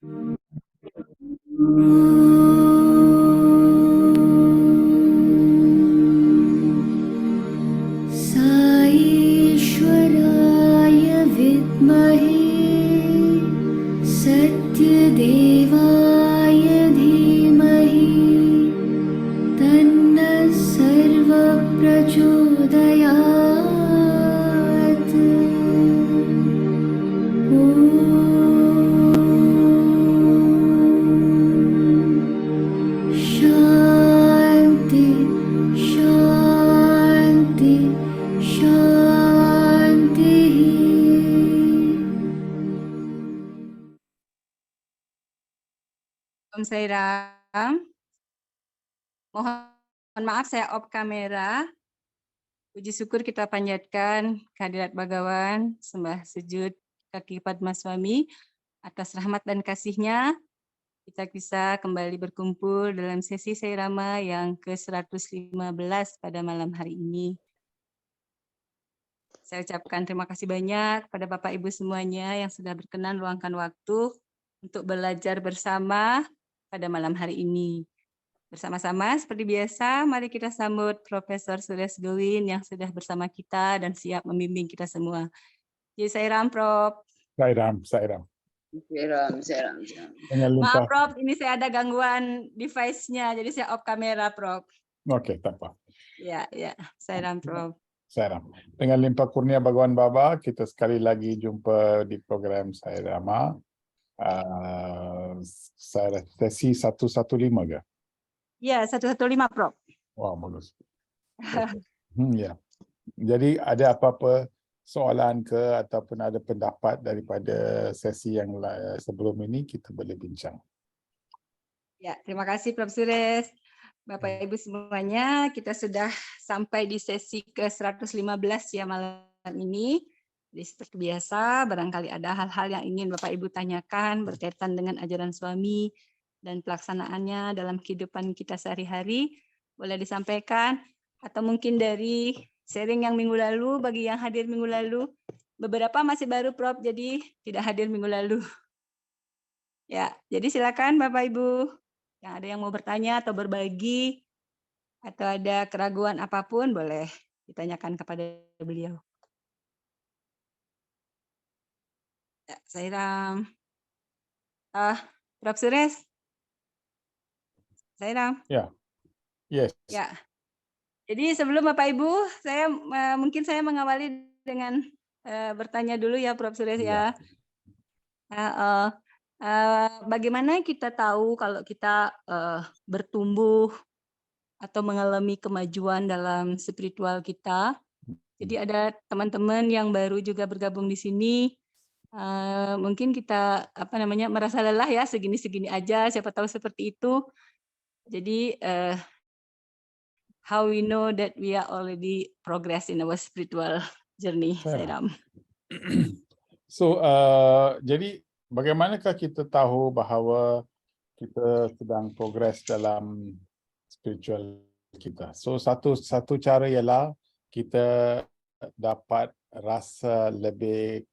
साईश्वराय विद्महे सत्यदेवाय धीमहि तन्नः सर्वः प्रचोदयात्। शान्ति शान्ति शान्तिः। Om Sairam. Mohon maaf saya off kamera. Puji syukur kita panjatkan kehadirat Bhagawan, sembah sujud kaki Padmaswami atas rahmat dan kasih-Nya. Kita bisa kembali berkumpul dalam sesi Sairama yang ke-115 pada malam hari ini. Saya ucapkan terima kasih banyak pada Bapak Ibu semuanya yang sudah berkenan luangkan waktu untuk belajar bersama pada malam hari ini. Bersama-sama seperti biasa, mari kita sambut Profesor Suresh Gowin yang sudah bersama kita dan siap membimbing kita semua. Jadi Sairam, Prof. Sairam. Sairam. Dengan Maaf, limpah. Prof, ini saya ada gangguan device-nya, jadi saya off kamera, Prof. Oke, tak apa. Ya, Sairam, Prof. Sairam. Dengan limpah kurnia Bhagawan Baba, kita sekali lagi jumpa di program Sairama. Sesi 115 ke? Ya, 115, Prof. Wah, bagus. Ya. Jadi ada apa-apa soalan ke ataupun ada pendapat daripada sesi yang sebelum ini, kita boleh bincang. Ya, terima kasih Prof. Suresh. Bapak Ibu semuanya, kita sudah sampai di sesi ke-115 ya malam ini. Jadi seperti biasa, barangkali ada hal-hal yang ingin Bapak Ibu tanyakan berkaitan dengan ajaran suami dan pelaksanaannya dalam kehidupan kita sehari-hari, boleh disampaikan. Atau mungkin dari sharing yang minggu lalu, bagi yang hadir minggu lalu, beberapa masih baru Prof, jadi tidak hadir minggu lalu. Ya, jadi silakan Bapak Ibu. Yang ada yang mau bertanya atau berbagi, atau ada keraguan apapun, boleh ditanyakan kepada beliau. Ya, Sairam. Prof. Suresh. Sairam. Ya. Yes. Ya. Jadi sebelum Bapak Ibu, mungkin saya mengawali dengan bertanya dulu ya Prof. Suresh ya. Bagaimana kita tahu kalau kita bertumbuh atau mengalami kemajuan dalam spiritual kita? Jadi ada teman-teman yang baru juga bergabung di sini. Mungkin kita merasa lelah ya, segini-segini aja, siapa tahu seperti itu. Jadi how we know that we are already progress in our spiritual journey, Sairam. So, jadi bagaimanakah kita tahu bahawa kita sedang progres dalam spiritual kita? So, satu cara ialah kita dapat rasa lebih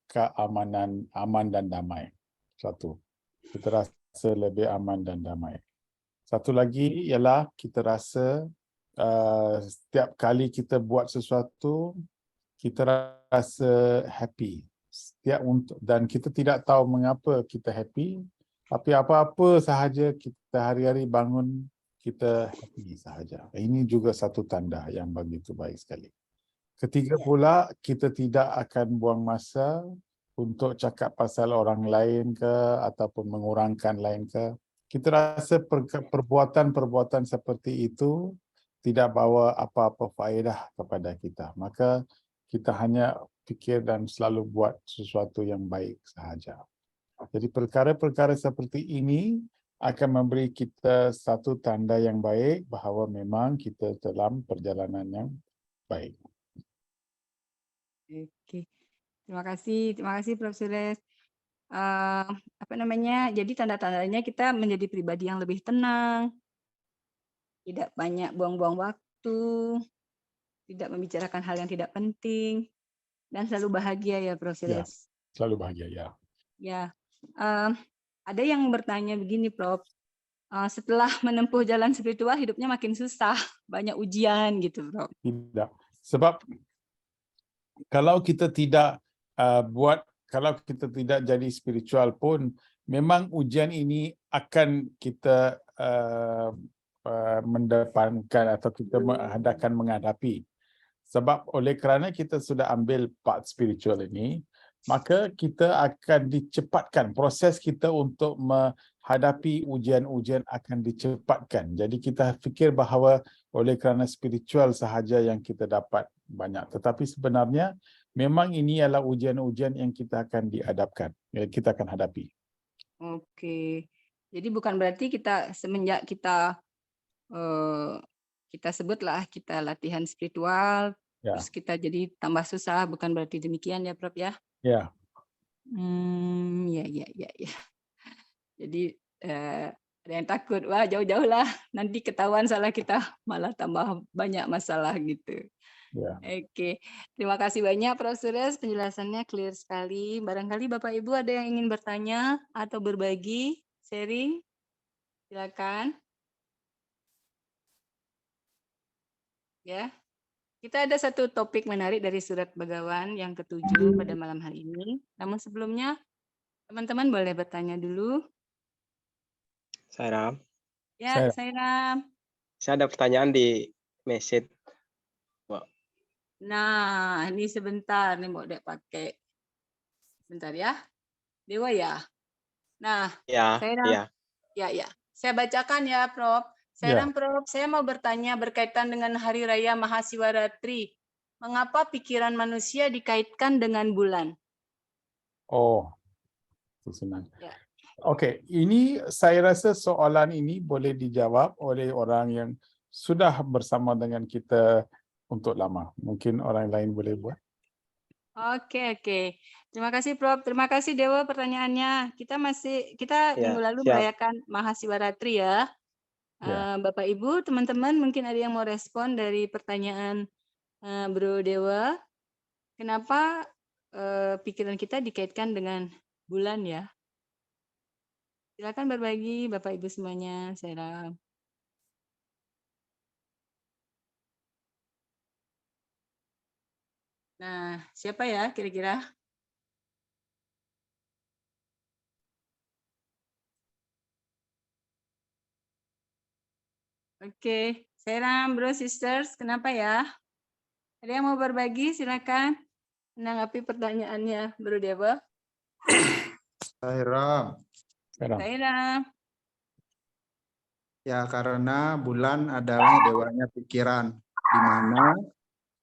aman dan damai. Satu, kita rasa lebih aman dan damai. Satu lagi ialah kita rasa setiap kali kita buat sesuatu, kita rasa happy. Dan kita tidak tahu mengapa kita happy, tapi apa-apa sahaja kita hari-hari bangun, kita happy sahaja. Ini juga satu tanda yang begitu baik sekali. Ketiga pula, kita tidak akan buang masa untuk cakap pasal orang lain ke ataupun mengurangkan lain ke. Kita rasa perbuatan-perbuatan seperti itu tidak bawa apa-apa faedah kepada kita. Maka kita hanya fikir dan selalu buat sesuatu yang baik sahaja. Jadi perkara-perkara seperti ini akan memberi kita satu tanda yang baik bahawa memang kita dalam perjalanan yang baik. Oke, terima kasih Prof. Suresh. Jadi tanda-tandanya kita menjadi pribadi yang lebih tenang, tidak banyak buang-buang waktu, tidak membicarakan hal yang tidak penting, dan selalu bahagia ya Prof. Suresh. Ya, selalu bahagia ya. Ya, ada yang bertanya begini, Prof. Setelah menempuh jalan spiritual, hidupnya makin susah, banyak ujian gitu, Prof. Tidak. Sebab kalau kita tidak kalau kita tidak jadi spiritual pun, memang ujian ini akan kita mendepankan atau kita akan menghadapi. Sebab oleh kerana kita sudah ambil part spiritual ini, maka kita akan dicepatkan, proses kita untuk menghadapi ujian-ujian akan dicepatkan. Jadi kita fikir bahawa oleh kerana spiritual sahaja yang kita dapat banyak. Tetapi sebenarnya memang ini adalah ujian-ujian yang kita akan dihadapkan, kita akan hadapi. Oke. Jadi bukan berarti kita semenjak kita sebutlah kita latihan spiritual, Ya. terus kita jadi tambah susah, bukan berarti demikian ya, Prof ya? Ya. Ya. Jadi ada yang takut, wah jauh-jauh lah, nanti ketahuan salah kita, malah tambah banyak masalah gitu. Ya. Oke, terima kasih banyak Prof. Sures, penjelasannya clear sekali. Barangkali Bapak Ibu ada yang ingin bertanya atau berbagi, sharing, silakan. Ya, kita ada satu topik menarik dari surat Bagawan yang ke-7 pada malam hari ini. Namun sebelumnya, teman-teman boleh bertanya dulu. Saya Ya, saya. ada pertanyaan di message. Nah, ini sebentar nih mau dek pakai. Bentar ya. Dewa ya. Nah, Ya, saya ya. ya. Saya bacakan ya, Prof. Ya. Prof, saya mau bertanya berkaitan dengan Hari Raya Mahasiwaratri. Mengapa pikiran manusia dikaitkan dengan bulan? Oh, itu senang. Ya. Okey, ini saya rasa soalan ini boleh dijawab oleh orang yang sudah bersama dengan kita untuk lama. Mungkin orang lain boleh buat. Oke. Terima kasih, Prof. Terima kasih Dewa pertanyaannya. Kita Ya, minggu lalu siap. merayakan Mahasiwaratri ya. Ya. Bapak Ibu, teman-teman mungkin ada yang mau respon dari pertanyaan Bro Dewa. Kenapa pikiran kita dikaitkan dengan bulan ya? Silakan berbagi Bapak Ibu semuanya. Saya Nah, siapa ya kira-kira? Oke, Seram, Bro, Sisters, kenapa ya? Ada yang mau berbagi? Silakan menanggapi pertanyaannya, Bro Dewa. Sairam, Sekarang. Seram. ya karena bulan adalah dewanya pikiran, di mana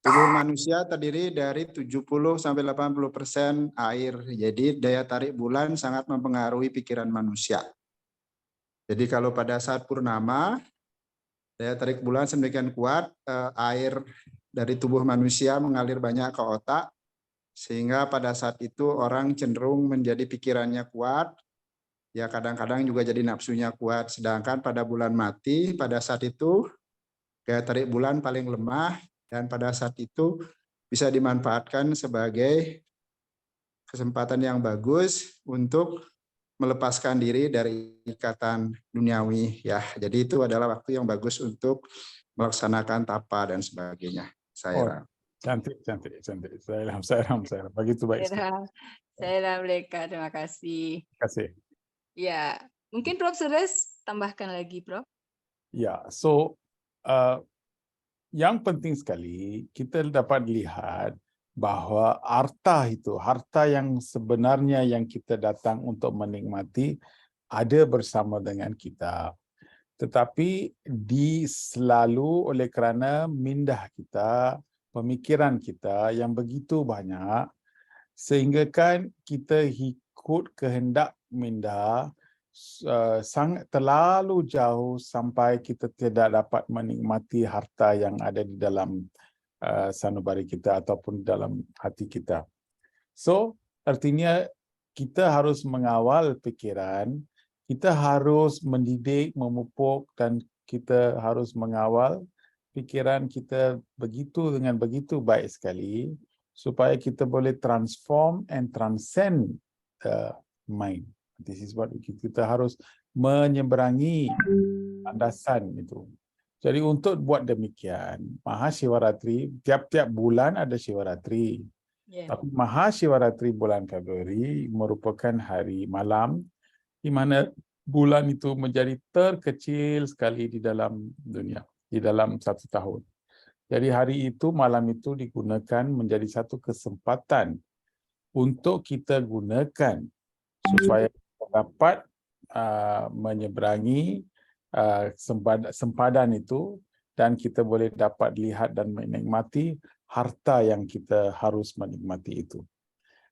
tubuh manusia terdiri dari 70-80% air. Jadi daya tarik bulan sangat mempengaruhi pikiran manusia. Jadi kalau pada saat purnama, daya tarik bulan sedemikian kuat, air dari tubuh manusia mengalir banyak ke otak, sehingga pada saat itu orang cenderung menjadi pikirannya kuat, ya kadang-kadang juga jadi nafsunya kuat. Sedangkan pada bulan mati, pada saat itu daya tarik bulan paling lemah, dan pada saat itu bisa dimanfaatkan sebagai kesempatan yang bagus untuk melepaskan diri dari ikatan duniawi ya. Jadi itu adalah waktu yang bagus untuk melaksanakan tapa dan sebagainya. Saya Cantik. Saya begitu baik sekali. Seram mereka, terima kasih. Terima kasih. Ya, mungkin Prof. Sures tambahkan lagi, Prof. Ya, so yang penting sekali kita dapat lihat bahawa harta yang sebenarnya yang kita datang untuk menikmati ada bersama dengan kita. Tetapi selalu oleh kerana mindah kita, pemikiran kita yang begitu banyak, sehingga kan kita ikut kehendak minda sangat terlalu jauh sampai kita tidak dapat menikmati harta yang ada di dalam sanubari kita ataupun dalam hati kita. So, artinya kita harus mengawal pikiran, kita harus mendidik, memupuk, dan kita harus mengawal pikiran kita dengan begitu baik sekali supaya kita boleh transform and transcend the mind. This is what kita harus menyeberangi landasan itu. Jadi untuk buat demikian, Mahashivaratri tiap-tiap bulan ada Shivaratri. Ya. Tapi Mahashivaratri bulan Februari merupakan hari malam di mana bulan itu menjadi terkecil sekali di dalam dunia, di dalam satu tahun. Jadi hari itu, malam itu digunakan menjadi satu kesempatan untuk kita gunakan supaya kita dapat menyeberangi sempadan itu dan kita boleh dapat lihat dan menikmati harta yang kita harus menikmati itu.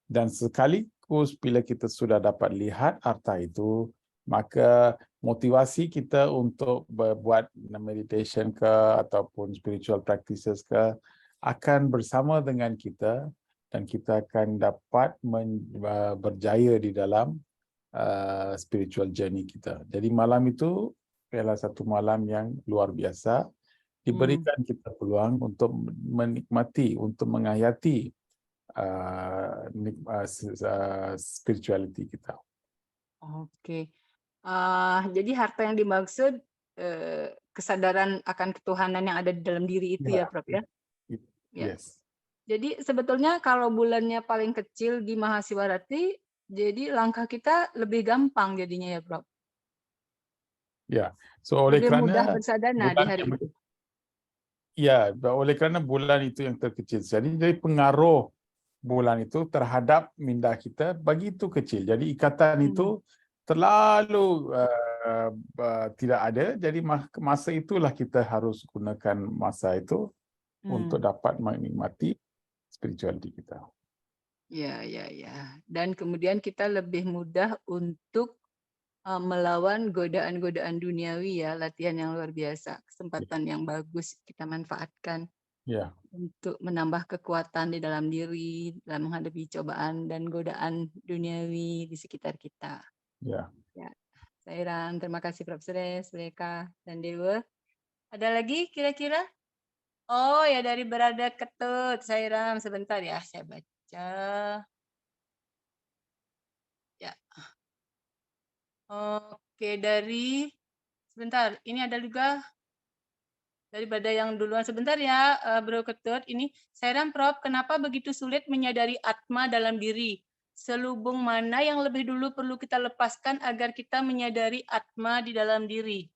Dan sekaligus bila kita sudah dapat lihat harta itu, maka motivasi kita untuk berbuat meditation ke ataupun spiritual practices ke akan bersama dengan kita dan kita akan dapat berjaya di dalam spiritual journey kita. Jadi malam itu adalah satu malam yang luar biasa. Diberikan kita peluang untuk menikmati, untuk menghayati spirituality kita. Oke. Jadi harta yang dimaksud kesadaran akan ketuhanan yang ada di dalam diri itu ya, Prof ya? Ya. Yes. Jadi sebetulnya kalau bulannya paling kecil di Mahashivaratri, jadi langkah kita lebih gampang jadinya ya, Prof. Ya, so oleh Lebih kerana mudah bersadana di hari itu. Ya, oleh kerana bulan itu yang terkecil. Jadi pengaruh bulan itu terhadap minda kita begitu kecil. Jadi ikatan itu terlalu tidak ada. Jadi masa itulah kita harus gunakan masa itu untuk dapat menikmati spirituality kita. Ya. Dan kemudian kita lebih mudah untuk melawan godaan-godaan duniawi ya, latihan yang luar biasa, kesempatan yang bagus kita manfaatkan untuk menambah kekuatan di dalam diri dalam menghadapi cobaan dan godaan duniawi di sekitar kita. Ya. Sairam, terima kasih Prof. Suresh, Breka, dan Dewa. Ada lagi kira-kira? Oh ya, dari Berada Ketut, Sairam, sebentar ya, saya baca. Ya. Oke, sebentar, ini ada juga dari Badai yang duluan sebentar ya, Bro Ketut. Ini, Sairam Prof, kenapa begitu sulit menyadari Atma dalam diri? Selubung mana yang lebih dulu perlu kita lepaskan agar kita menyadari Atma di dalam diri?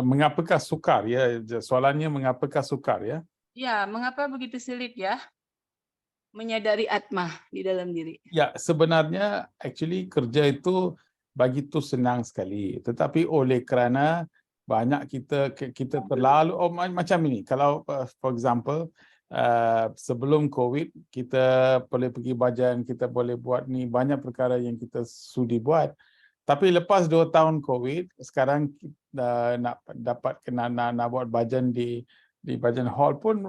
Mengapakah sukar ya? Soalannya mengapakah sukar ya? Ya, mengapa begitu sulit ya menyadari Atma di dalam diri? Ya, sebenarnya actually kerja itu begitu senang sekali. Tetapi oleh kerana banyak kita terlalu macam ini. Kalau for example sebelum COVID kita boleh pergi bajan, kita boleh buat ni banyak perkara yang kita sudi buat. Tapi lepas 2 tahun COVID, sekarang nak dapat nak buat bajan di bajan hall pun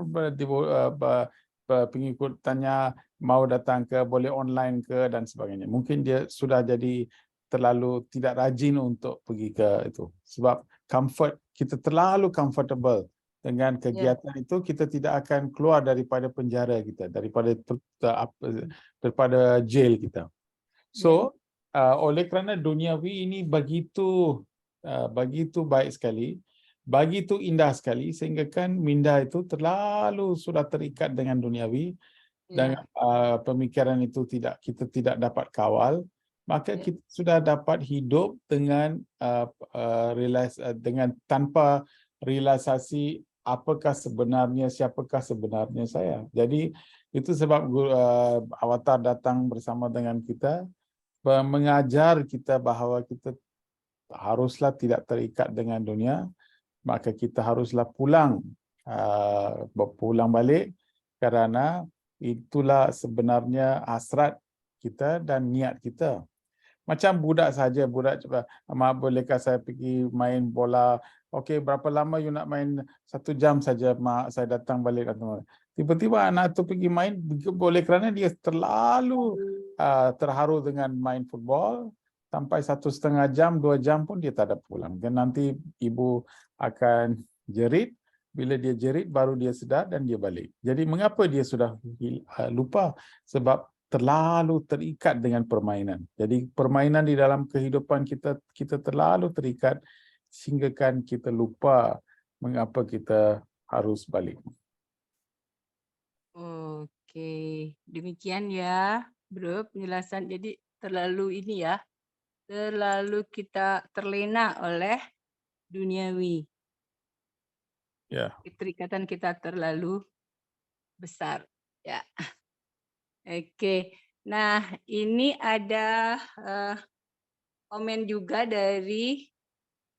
pengikut tanya mau datang ke, boleh online ke dan sebagainya. Mungkin dia sudah jadi terlalu tidak rajin untuk pergi ke itu. Sebab kita terlalu comfortable dengan kegiatan itu, kita tidak akan keluar daripada penjara kita, daripada jail kita. So, oleh kerana duniawi ini begitu baik sekali, begitu indah sekali, sehingga kan minda itu terlalu sudah terikat dengan duniawi dan pemikiran itu kita tidak dapat kawal, maka kita sudah dapat hidup dengan dengan tanpa realisasi siapakah sebenarnya saya. Jadi itu sebab Avatar datang bersama dengan kita, mengajar kita bahawa kita haruslah tidak terikat dengan dunia, maka kita haruslah pulang balik, kerana itulah sebenarnya hasrat kita dan niat kita. Macam budak saja, cuba, mak bolehkah saya pergi main bola? Okey, berapa lama you nak main? 1 jam saja, mak, saya datang balik. Tiba-tiba anak tu pergi main, boleh kerana dia terlalu terharu dengan main football, sampai 1,5 jam, 2 jam pun dia tak ada pulang. Dan nanti ibu akan jerit, bila dia jerit baru dia sedar dan dia balik. Jadi mengapa dia sudah lupa? Sebab terlalu terikat dengan permainan. Jadi permainan di dalam kehidupan kita terlalu terikat sehingga kan kita lupa mengapa kita harus balik. Oke, demikian ya, Bro, penjelasan. Jadi terlalu ini ya, terlalu kita terlena oleh duniawi. Ya. Keterikatan kita terlalu besar. Ya. Oke. Nah, ini ada komen juga dari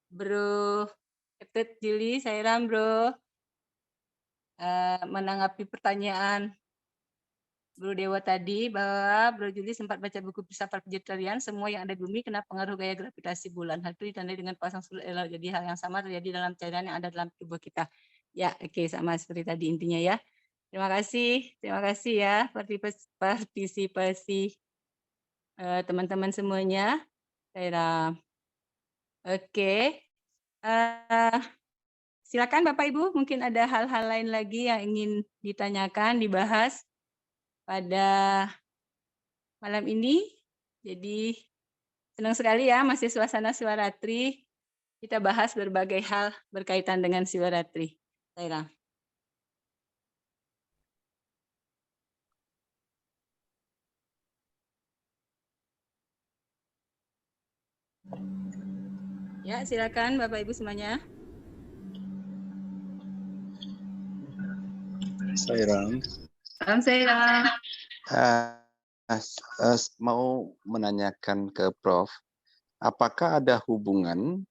Bro Etet Jili Sairam, Bro. Menanggapi pertanyaan Bro Dewa tadi bahwa Bro Juli sempat baca buku filsafat vegetarian, semua yang ada di bumi kena pengaruh gaya gravitasi bulan. Hal itu ditandai dengan pasang surut elok. Jadi hal yang sama terjadi dalam cairan yang ada dalam tubuh kita. Ya, oke, sama seperti tadi intinya ya. Terima kasih ya partisipasi teman-teman semuanya. Saya oke. Silakan Bapak Ibu, mungkin ada hal-hal lain lagi yang ingin ditanyakan, dibahas pada malam ini. Jadi senang sekali ya, masih suasana Siwaratri. Kita bahas berbagai hal berkaitan dengan Siwaratri. Saira. Ya, silakan Bapak Ibu semuanya. Sairam. Salam Saira. Mau menanyakan ke Prof, apakah ada hubungan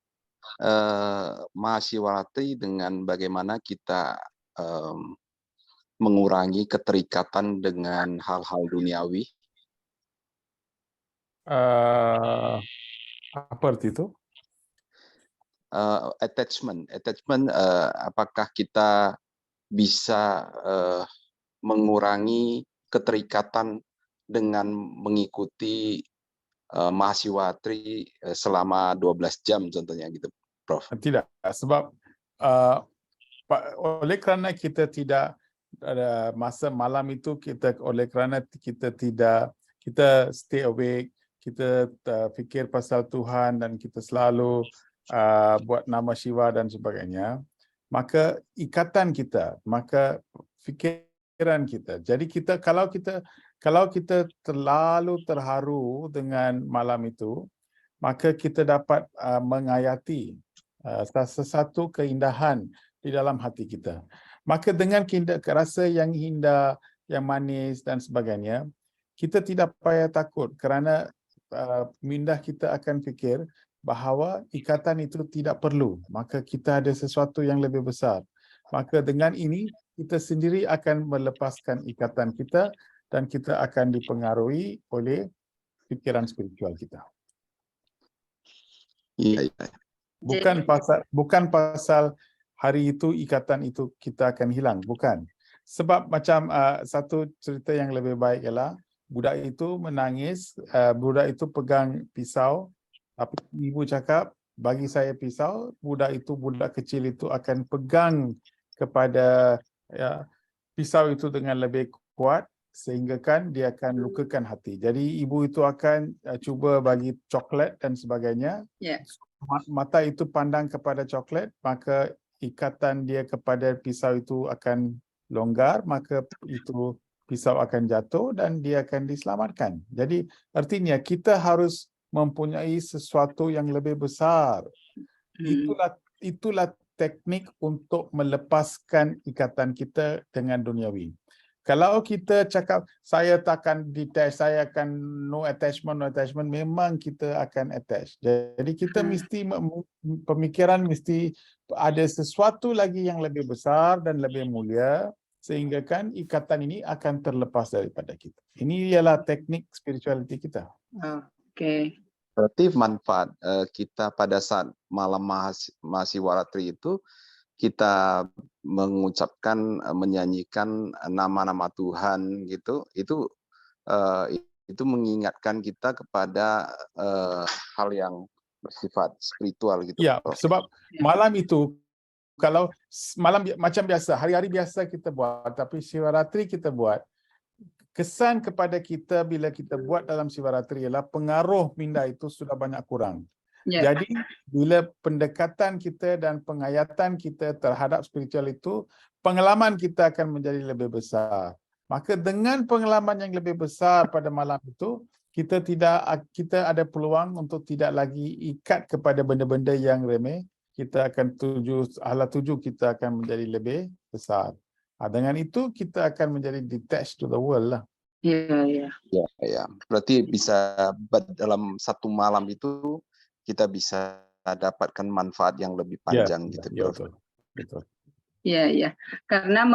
Mahasiwaratri dengan bagaimana kita mengurangi keterikatan dengan hal-hal duniawi? Apa arti itu? Attachment, apakah kita bisa mengurangi keterikatan dengan mengikuti Mahasiwaratri selama 12 jam contohnya gitu, Prof? Tidak, sebab oleh kerana kita tidak ada masa malam itu, oleh kerana kita stay awake, kita fikir pasal Tuhan dan kita selalu buat nama Shiva dan sebagainya, maka ikatan kita, maka fikiran kita. Jadi kalau kita terlalu terharu dengan malam itu, maka kita dapat mengayati sesuatu keindahan di dalam hati kita. Maka dengan rasa yang indah, yang manis dan sebagainya, kita tidak payah takut kerana minda kita akan fikir bahawa ikatan itu tidak perlu. Maka kita ada sesuatu yang lebih besar. Maka dengan ini, kita sendiri akan melepaskan ikatan kita dan kita akan dipengaruhi oleh pikiran spiritual kita. Iya. Bukan pasal hari itu ikatan itu kita akan hilang, bukan. Sebab macam satu cerita yang lebih baik ialah budak itu menangis, budak itu pegang pisau, tapi ibu cakap, bagi saya pisau, budak kecil itu akan pegang kepada pisau itu dengan lebih kuat sehingga kan dia akan lukakan hati. Jadi ibu itu akan cuba bagi coklat dan sebagainya. Yeah. Mata itu pandang kepada coklat, maka ikatan dia kepada pisau itu akan longgar, maka itu pisau akan jatuh dan dia akan diselamatkan. Jadi artinya kita harus mempunyai sesuatu yang lebih besar. Itulah teknik untuk melepaskan ikatan kita dengan duniawi. Kalau kita cakap saya takkan detach, saya akan no attachment, memang kita akan attach. Jadi kita mesti pemikiran mesti ada sesuatu lagi yang lebih besar dan lebih mulia sehingga kan ikatan ini akan terlepas daripada kita. Ini ialah teknik spirituality kita. Oke. Berarti manfaat kita pada saat malam Mahasiwaratri itu kita mengucapkan, menyanyikan nama-nama Tuhan gitu, itu mengingatkan kita kepada hal yang bersifat spiritual gitu. Ya, sebab malam itu kalau malam macam biasa, hari-hari biasa kita buat, tapi Siwaratri kita buat kesan kepada kita bila kita buat dalam Sivaratri ialah pengaruh minda itu sudah banyak kurang. Ya. Jadi bila pendekatan kita dan penghayatan kita terhadap spiritual itu, pengalaman kita akan menjadi lebih besar. Maka dengan pengalaman yang lebih besar pada malam itu, kita ada peluang untuk tidak lagi ikat kepada benda-benda yang remeh. Kita akan hala tuju kita akan menjadi lebih besar. Dengan itu kita akan menjadi detached to the world lah. Ya. Ya. Berarti bisa dalam satu malam itu kita bisa dapatkan manfaat yang lebih panjang gitu, Prof. Betul. Ya. Karena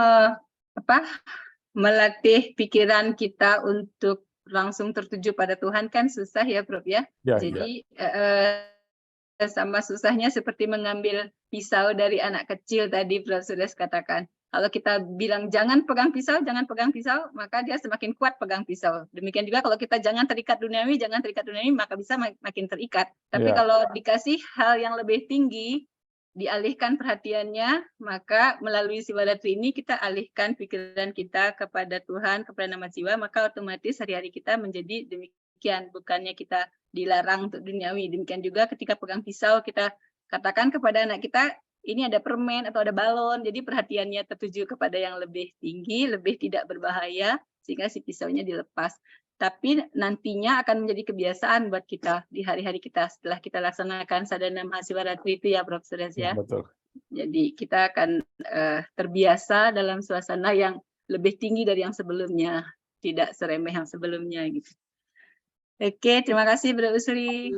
melatih pikiran kita untuk langsung tertuju pada Tuhan kan susah ya, Prof ya. Jadi sama susahnya seperti mengambil pisau dari anak kecil tadi Prof sudah katakan. Kalau kita bilang jangan pegang pisau, maka dia semakin kuat pegang pisau. Demikian juga kalau kita jangan terikat duniawi, maka bisa makin terikat. Tapi kalau dikasih hal yang lebih tinggi, dialihkan perhatiannya, maka melalui Sivaratri ini kita alihkan pikiran kita kepada Tuhan, kepada nama jiwa, maka otomatis hari-hari kita menjadi demikian. Bukannya kita dilarang untuk duniawi. Demikian juga ketika pegang pisau, kita katakan kepada anak kita, ini ada permen atau ada balon, jadi perhatiannya tertuju kepada yang lebih tinggi, lebih tidak berbahaya, sehingga si pisaunya dilepas. Tapi nantinya akan menjadi kebiasaan buat kita di hari-hari kita setelah kita laksanakan sadhana Mahasivaratri itu ya, Prof. Suresh ya. Betul. Jadi kita akan terbiasa dalam suasana yang lebih tinggi dari yang sebelumnya, tidak seremeh yang sebelumnya gitu. Oke, terima kasih Bro Usri.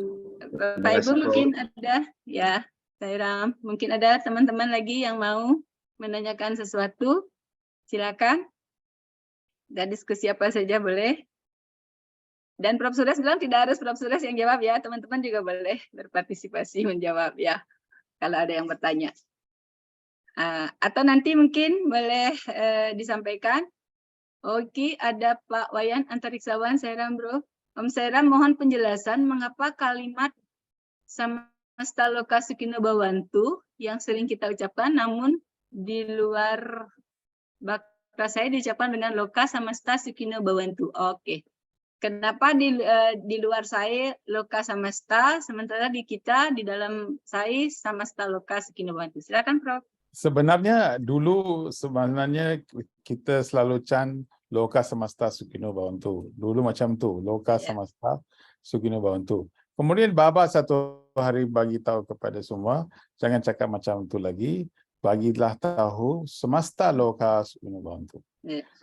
Bapak Ibu mungkin ada ya. Saya mungkin ada teman-teman lagi yang mau menanyakan sesuatu, silakan. Dan diskusi apa saja boleh. Dan Prof. Suresh bilang tidak harus Prof. Suresh yang jawab ya, teman-teman juga boleh berpartisipasi menjawab ya, kalau ada yang bertanya. Atau nanti mungkin boleh disampaikan. Oke, ada Pak Wayan Antariksawan, Sairam Bro. Om Sairam mohon penjelasan mengapa kalimat Samasta Loka Sukino Bhavantu yang sering kita ucapkan, namun di luar bakta saya diucapkan dengan Loka Samasta Sukino Bhavantu. Oke. Kenapa di luar saya Loka Samasta, sementara di kita di dalam saya Samasta Loka Sukino Bhavantu. Silakan Prof. Sebenarnya kita selalu chant Loka Samasta Sukino Bhavantu. Dulu macam tu, Loka Samasta Sukino Bhavantu. Kemudian Baba satu hari bagi tahu kepada semua, jangan cakap macam tu lagi, bagilah tahu Semasta Loka Sukino Bhavantu.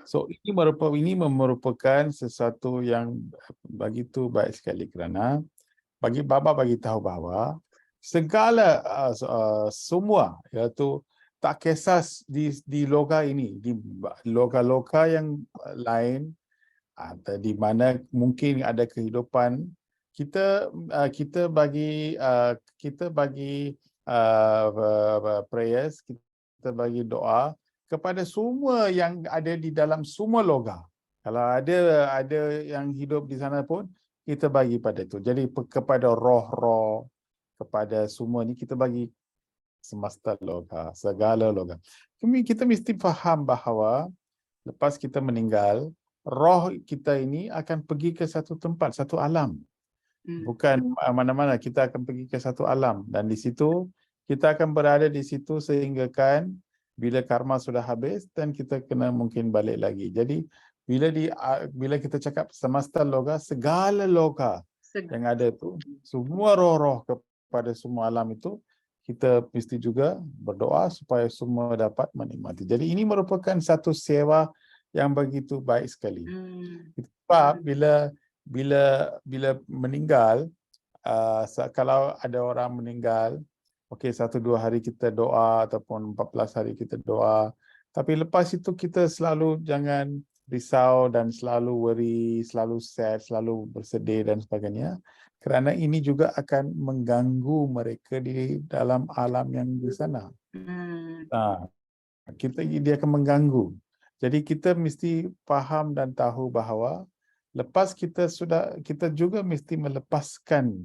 So ini merupakan sesuatu yang begitu baik sekali kerana Baba bagi tahu bahawa segala semua, iaitu tak kisah di loka ini, di loka-loka yang lain, atau di mana mungkin ada kehidupan, kita bagi prayers, kita bagi doa kepada semua yang ada di dalam semua loka. Kalau ada yang hidup di sana pun, kita bagi pada itu. Jadi kepada roh-roh, kepada semua ni kita bagi semesta loka, segala loka. Kita mesti faham bahawa lepas kita meninggal, roh kita ini akan pergi ke satu tempat, satu alam. Bukan mana-mana, kita akan pergi ke satu alam. Dan di situ, kita akan berada di situ sehingga kan bila karma sudah habis dan kita kena mungkin balik lagi. Jadi bila kita cakap semesta loka, segala loka yang ada tu, semua roh-roh kepada semua alam itu, kita mesti juga berdoa supaya semua dapat menikmati. Jadi ini merupakan satu sewa yang begitu baik sekali. Sebab bila meninggal, kalau ada orang meninggal, okey 1-2 hari kita doa ataupun 14 hari kita doa, tapi lepas itu kita selalu jangan risau dan selalu worry, selalu sad, selalu bersedih dan sebagainya. Kerana ini juga akan mengganggu mereka di dalam alam yang di sana. Dia akan mengganggu. Jadi kita mesti faham dan tahu bahawa lepas kita juga mesti melepaskan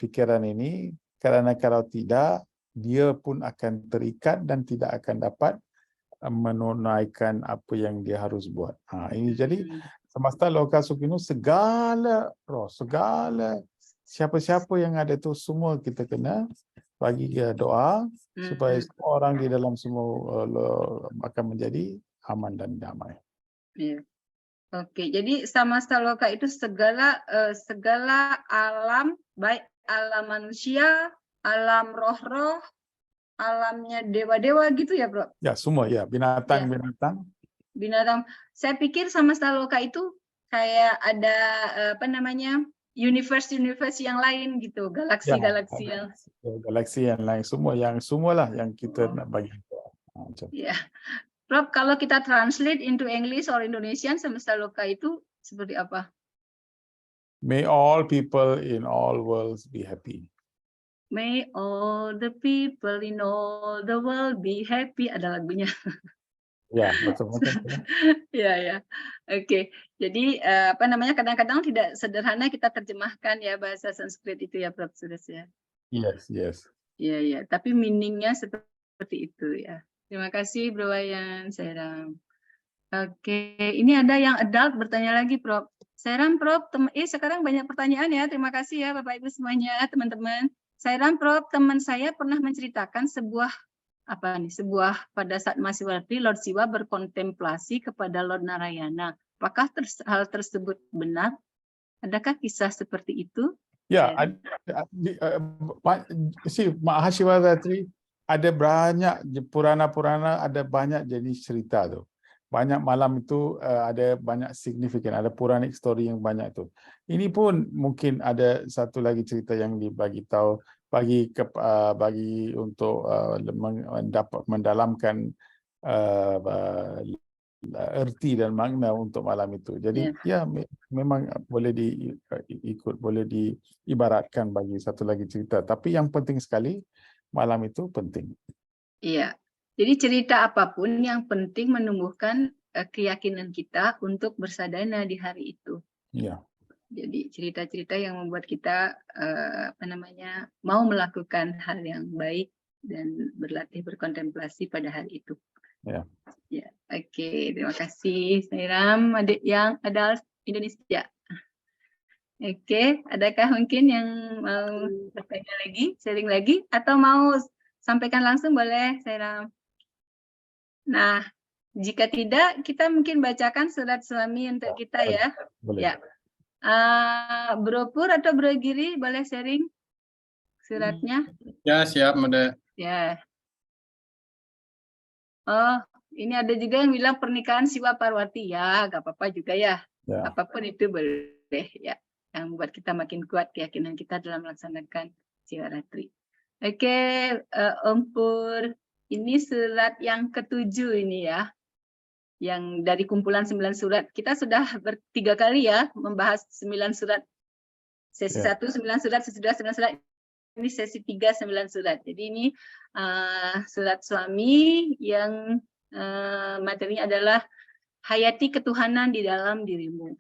fikiran ini, kerana kalau tidak, dia pun akan terikat dan tidak akan dapat menunaikan apa yang dia harus buat. Ini jadi semesta loka sukino segala roh, segala siapa-siapa yang ada itu semua kita kena bagi doa supaya semua orang di dalam semua akan menjadi aman dan damai. Iya. Oke, jadi samasta loka itu segala alam, baik alam manusia, alam roh-roh, alamnya dewa-dewa gitu ya, Bro? Ya, semua ya, binatang-binatang. Binatang. Saya pikir samasta loka itu kayak ada apa namanya? Universe yang lain gitu, galaksi-galaksi yang Galaksi yang lain semualah yang kita nak bagi. Macam. ya. Prof, kalau kita translate into English or Indonesian, semesta loka itu seperti apa? May all people in all worlds be happy. May all the people in all the world be happy. Ada lagunya. Ya, betul. Ya. Oke. Jadi apa namanya, kadang-kadang tidak sederhana kita terjemahkan ya bahasa Sanskrit itu ya, Prof. Sudes ya. Yes. Iya. Tapi meaningnya seperti itu ya. Terima kasih, Bro Wayan, Sairam. Oke, ini ada yang adult bertanya lagi, Prof. Sairam, Prof. Sekarang banyak pertanyaan ya. Terima kasih ya, Bapak Ibu semuanya, teman-teman. Sairam, Prof. Teman saya pernah menceritakan sebuah pada saat masih warti, Lord Siwa berkontemplasi kepada Lord Narayana. Apakah hal tersebut benar? Adakah kisah seperti itu? Ya, Mahashivaratri ada banyak Purana-Purana, ada banyak jenis cerita tu. Banyak malam itu ada banyak signifikan, ada Puranic story yang banyak tu. Ini pun mungkin ada satu lagi cerita yang dibagi tahu bagi untuk mendalamkan erti dan makna untuk malam itu. Jadi memang boleh diibaratkan bagi satu lagi cerita. Tapi yang penting sekali malam itu penting. Iya. Jadi cerita apapun yang penting menumbuhkan keyakinan kita untuk bersadana di hari itu. Iya. Jadi cerita-cerita yang membuat kita mau melakukan hal yang baik dan berlatih berkontemplasi pada hari itu. Ya. Oke, terima kasih, Sairam. Adik yang ada Indonesia. Oke, adakah mungkin yang mau bertanya lagi, sharing lagi, atau mau sampaikan langsung boleh, Sairam. Nah, jika tidak, kita mungkin bacakan surat suami untuk kita ya. Boleh. Ya. Bro Pur atau Bro Giri boleh sharing suratnya? Ya, siap, Mode. Ya. Oh, ini ada juga yang bilang pernikahan Siwa Parwati. Ya, nggak apa-apa juga ya. Apapun itu boleh ya. Yang membuat kita makin kuat keyakinan kita dalam melaksanakan Siwaratri. Oke, Om Pur. Ini surat yang ke-7 ini ya. Yang dari kumpulan 9 surat. Kita sudah 3 kali ya membahas 9 surat. Sesi 1 9 surat, sesi 2 9 surat. Ini sesi 3 9 surat. Jadi ini surat suami yang materinya adalah hayati ketuhanan di dalam dirimu.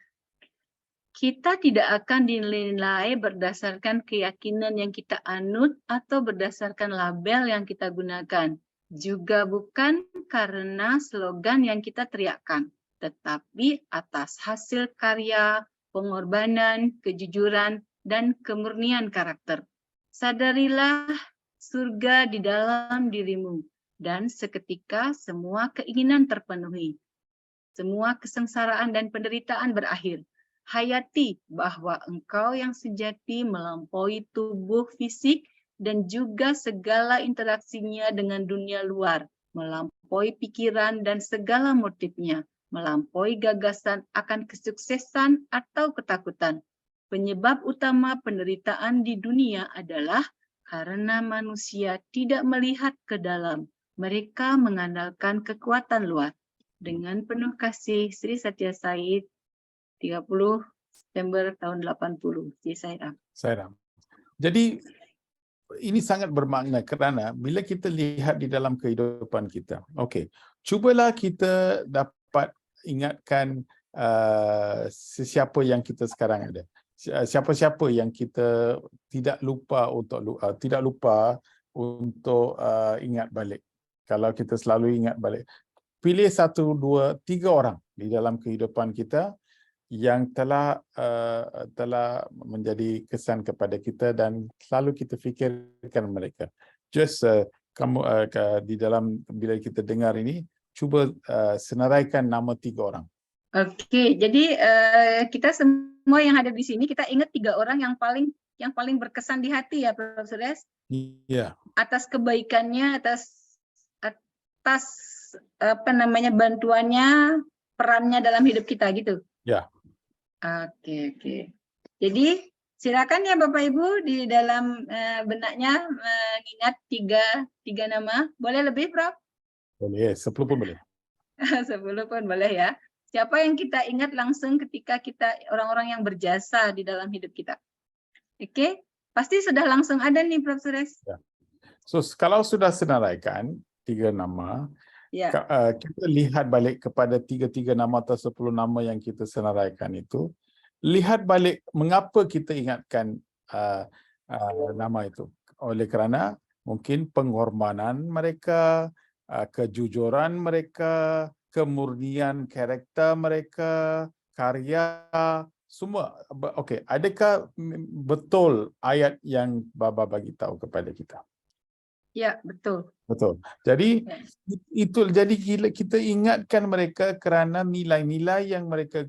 Kita tidak akan dinilai berdasarkan keyakinan yang kita anut atau berdasarkan label yang kita gunakan. Juga bukan karena slogan yang kita teriakkan, tetapi atas hasil karya, pengorbanan, kejujuran, dan kemurnian karakter. Sadarilah surga di dalam dirimu, dan seketika semua keinginan terpenuhi. Semua kesengsaraan dan penderitaan berakhir. Hayati bahwa engkau yang sejati melampaui tubuh fisik dan juga segala interaksinya dengan dunia luar, melampaui pikiran dan segala motifnya, melampaui gagasan akan kesuksesan atau ketakutan. Penyebab utama penderitaan di dunia adalah karena manusia tidak melihat ke dalam. Mereka mengandalkan kekuatan luar. Dengan penuh kasih, Sri Satya Said, 30 September tahun 80. Sairam. Jadi ini sangat bermakna kerana bila kita lihat di dalam kehidupan kita, cubalah kita dapat ingatkan sesiapa yang kita sekarang ada, siapa-siapa yang kita tidak lupa untuk ingat balik. Kalau kita selalu ingat balik, pilih 1, 2, 3 orang di dalam kehidupan kita yang telah menjadi kesan kepada kita dan selalu kita fikirkan mereka. Just kamu di dalam bila kita dengar ini, cuba senaraikan nama 3 orang. Oke, jadi kita semua yang ada di sini kita ingat 3 orang yang paling berkesan di hati ya, Prof. Suresh. Iya. Atas kebaikannya, atas bantuannya, perannya dalam hidup kita gitu. Ya. Oke. Jadi silakan ya Bapak Ibu di dalam benaknya mengingat tiga nama. Boleh lebih, Prof? Boleh, 10 pun boleh. 10 pun boleh ya. Siapa yang kita ingat langsung ketika kita orang-orang yang berjasa di dalam hidup kita? Oke, pasti sudah langsung ada nih, Prof. Suresh. Ya. So, kalau sudah senaraikan 3 nama, Ya. Kita lihat balik kepada 3 nama atau 10 nama yang kita senaraikan itu. Lihat balik mengapa kita ingatkan nama itu. Oleh kerana mungkin pengorbanan mereka, kejujuran mereka, kemurnian karakter mereka, karya, semua. Okey, adakah betul ayat yang Baba bagi tahu kepada kita? Ya, betul. Betul. Jadi itu jadi kita ingatkan mereka kerana nilai-nilai yang mereka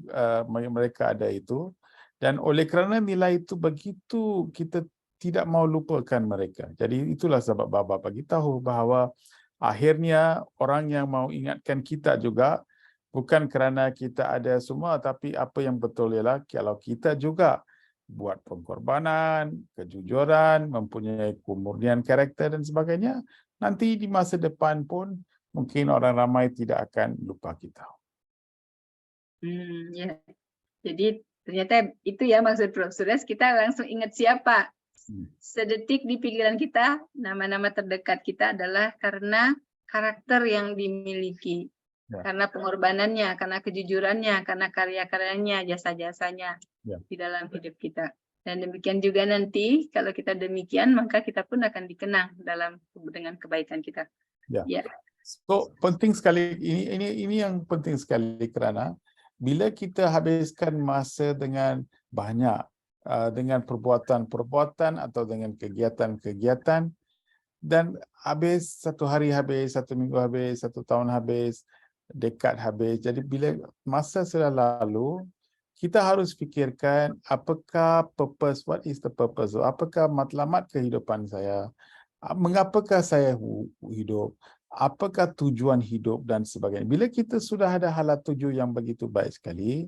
ada itu, dan oleh kerana nilai itu begitu kita tidak mau lupakan mereka. Jadi itulah sebab Baba bagi tahu bahawa akhirnya orang yang mau ingatkan kita juga bukan kerana kita ada semua, tapi apa yang betul ialah kalau kita juga buat pengorbanan, kejujuran, mempunyai kemurnian karakter dan sebagainya, nanti di masa depan pun mungkin orang ramai tidak akan lupa kita. Ya. Jadi ternyata itu ya maksud Prof. Suresh, kita langsung ingat siapa. Sedetik di pikiran kita, nama-nama terdekat kita adalah karena karakter yang dimiliki. Ya. Karena pengorbanannya, karena kejujurannya, karena karya-karyanya, jasa-jasanya di dalam hidup kita. Dan demikian juga nanti kalau kita demikian, maka kita pun akan dikenang dengan kebaikan kita. Ya. So penting sekali ini yang penting sekali kerana bila kita habiskan masa dengan banyak dengan perbuatan-perbuatan atau dengan kegiatan-kegiatan dan habis 1 hari habis, 1 minggu habis, 1 tahun habis, dekad habis. Jadi bila masa sudah lalu, kita harus fikirkan apakah purpose, what is the purpose? Apakah matlamat kehidupan saya? Mengapakah saya hidup? Apakah tujuan hidup dan sebagainya. Bila kita sudah ada halat tuju yang begitu baik sekali,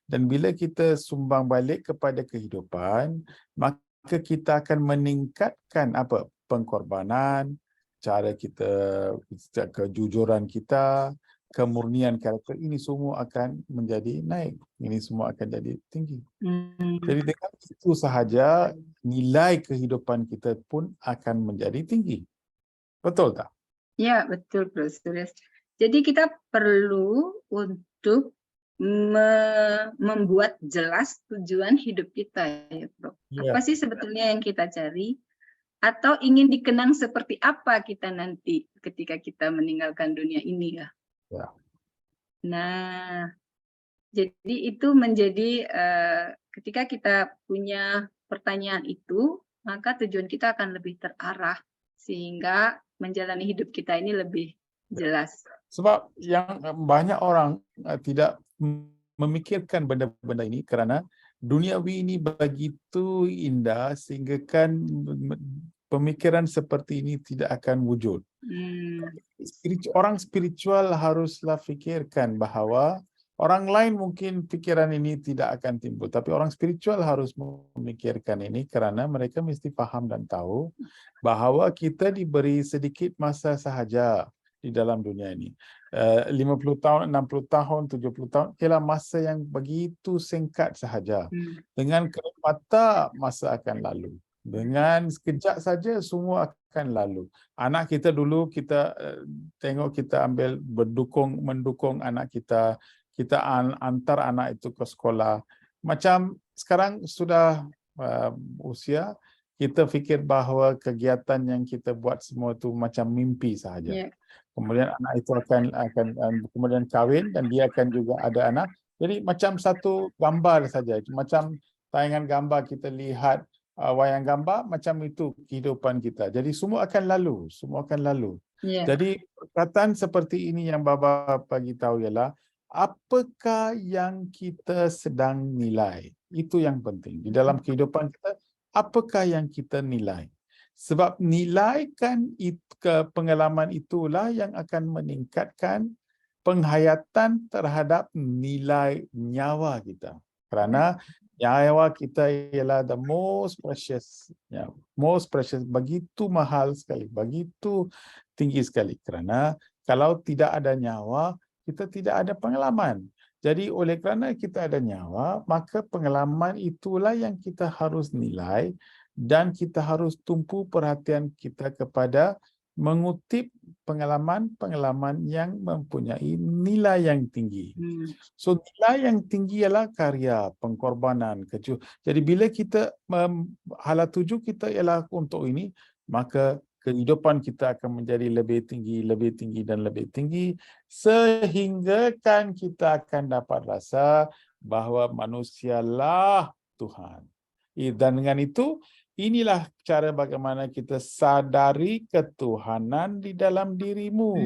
dan bila kita sumbang balik kepada kehidupan, maka kita akan meningkatkan pengorbanan, cara kita, kejujuran kita, kemurnian karakter, ini semua akan menjadi naik. Ini semua akan jadi tinggi. Jadi dengan itu sahaja nilai kehidupan kita pun akan menjadi tinggi. Betul tak? Ya, betul, Prof. Suresh. Jadi kita perlu untuk membuat jelas tujuan hidup kita, ya, Prof. Apa sih sebetulnya yang kita cari? Atau ingin dikenang seperti apa kita nanti ketika kita meninggalkan dunia ini, ya? Ya. Nah, jadi itu menjadi ketika kita punya pertanyaan itu, maka tujuan kita akan lebih terarah sehingga menjalani hidup kita ini lebih jelas. Sebab yang banyak orang tidak memikirkan benda-benda ini kerana duniawi ini begitu indah sehingga kan pemikiran seperti ini tidak akan wujud. Orang spiritual haruslah fikirkan bahawa orang lain mungkin pikiran ini tidak akan timbul, tapi orang spiritual harus memikirkan ini kerana mereka mesti faham dan tahu bahawa kita diberi sedikit masa sahaja di dalam dunia ini. 50 tahun, 60 tahun, 70 tahun ialah masa yang begitu singkat sahaja. Dengan kerap mata masa akan lalu. Dengan sekejap saja semua akan lalu. Anak kita dulu kita tengok kita ambil mendukung anak kita antar anak itu ke sekolah. Macam sekarang sudah usia, kita fikir bahawa kegiatan yang kita buat semua itu macam mimpi sahaja. Ya. Kemudian anak itu akan kemudian kahwin dan dia akan juga ada anak. Jadi macam satu gambar saja. Macam tayangan gambar kita lihat wayang gambar, macam itu kehidupan kita. Jadi semua akan lalu, semua akan lalu. Ya. Jadi perkataan seperti ini yang Bapa bagi tahu ialah apakah yang kita sedang nilai. Itu yang penting. Di dalam kehidupan kita, apakah yang kita nilai? Sebab nilaikan pengalaman itulah yang akan meningkatkan penghayatan terhadap nilai nyawa kita. Kerana nyawa kita ialah the most precious, begitu mahal sekali, begitu tinggi sekali. Kerana kalau tidak ada nyawa, kita tidak ada pengalaman. Jadi oleh kerana kita ada nyawa, maka pengalaman itulah yang kita harus nilai dan kita harus tumpu perhatian kita kepada mengutip pengalaman-pengalaman yang mempunyai nilai yang tinggi. So nilai yang tinggi ialah karya, pengorbanan, Jadi bila kita hala tuju kita ialah untuk ini, maka kehidupan kita akan menjadi lebih tinggi dan lebih tinggi sehingga kan kita akan dapat rasa bahawa manusialah Tuhan. Dan dengan itu, inilah cara bagaimana kita sadari ketuhanan di dalam dirimu.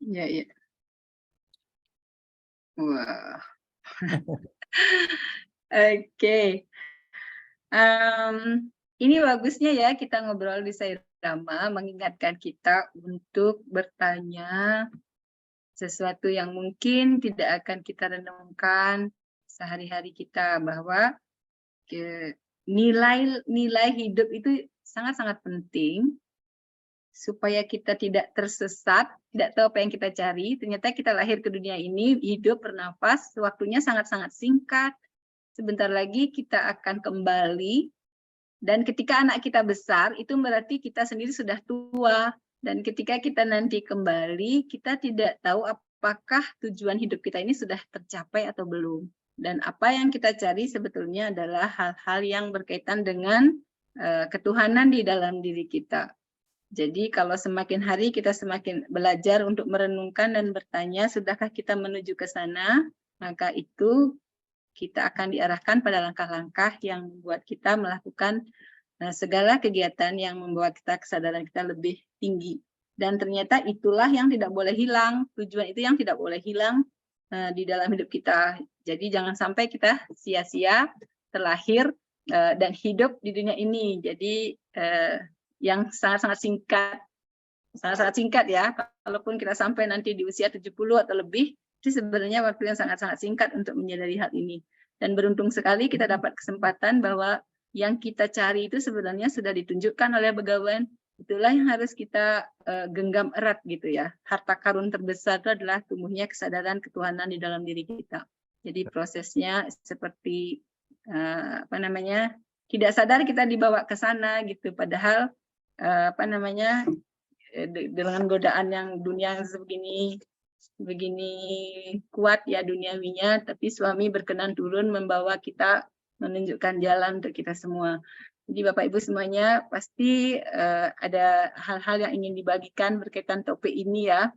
Ya, ya. Wah. Oke. Ini bagusnya ya kita ngobrol di Sairama, mengingatkan kita untuk bertanya sesuatu yang mungkin tidak akan kita renungkan sehari-hari kita, bahwa nilai hidup itu sangat-sangat penting supaya kita tidak tersesat, tidak tahu apa yang kita cari. Ternyata kita lahir ke dunia ini, hidup, bernafas, waktunya sangat-sangat singkat. Sebentar lagi kita akan kembali, dan ketika anak kita besar, itu berarti kita sendiri sudah tua. Dan ketika kita nanti kembali, kita tidak tahu apakah tujuan hidup kita ini sudah tercapai atau belum. Dan apa yang kita cari sebetulnya adalah hal-hal yang berkaitan dengan ketuhanan di dalam diri kita. Jadi kalau semakin hari kita semakin belajar untuk merenungkan dan bertanya, sudahkah kita menuju ke sana? Maka itu kita akan diarahkan pada langkah-langkah yang membuat kita melakukan segala kegiatan yang membawa kesadaran kita lebih tinggi. Dan ternyata itulah yang tidak boleh hilang, tujuan itu yang tidak boleh hilang di dalam hidup kita. Jadi jangan sampai kita sia-sia terlahir dan hidup di dunia ini. Jadi yang sangat-sangat singkat ya. Kalaupun kita sampai nanti di usia 70 atau lebih, itu sebenarnya waktu yang sangat-sangat singkat untuk menyadari hal ini. Dan beruntung sekali kita dapat kesempatan bahwa yang kita cari itu sebenarnya sudah ditunjukkan oleh Begawan. Itulah yang harus kita genggam erat gitu ya. Harta karun terbesar itu adalah tumbuhnya kesadaran ketuhanan di dalam diri kita. Jadi prosesnya seperti tidak sadar kita dibawa ke sana gitu. Padahal dengan godaan yang dunia begini kuat ya duniawinya, tapi suami berkenan turun membawa kita, menunjukkan jalan untuk kita semua. Jadi Bapak Ibu semuanya pasti ada hal-hal yang ingin dibagikan berkaitan topik ini ya,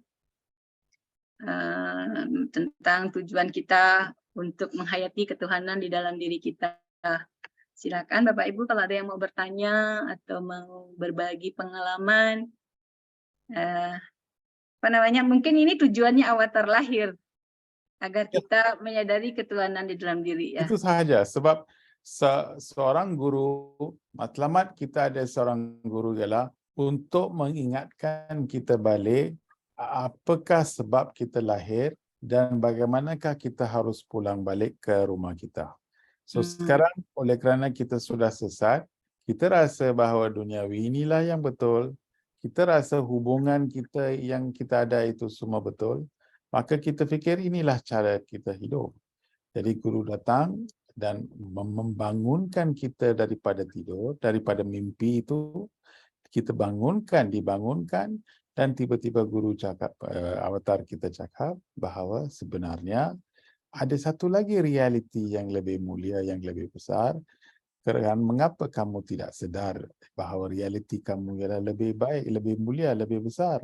tentang tujuan kita untuk menghayati ketuhanan di dalam diri kita. Silakan Bapak Ibu kalau ada yang mau bertanya atau mau berbagi pengalaman. Mungkin ini tujuannya awal terlahir, agar kita menyadari ketuhanan di dalam diri ya. Itu sahaja, sebab seorang guru matlamat kita ada seorang guru ialah untuk mengingatkan kita balik apakah sebab kita lahir dan bagaimanakah kita harus pulang balik ke rumah kita. So sekarang oleh kerana kita sudah sesat, kita rasa bahawa duniawi inilah yang betul, kita rasa hubungan kita yang kita ada itu semua betul, maka kita fikir inilah cara kita hidup. Jadi guru datang dan membangunkan kita daripada tidur, daripada mimpi itu, kita dibangunkan, dan tiba-tiba guru cakap, avatar kita cakap bahawa sebenarnya ada satu lagi realiti yang lebih mulia, yang lebih besar, Kerana mengapa kamu tidak sedar bahawa realiti kamu ialah lebih baik, lebih mulia, lebih besar?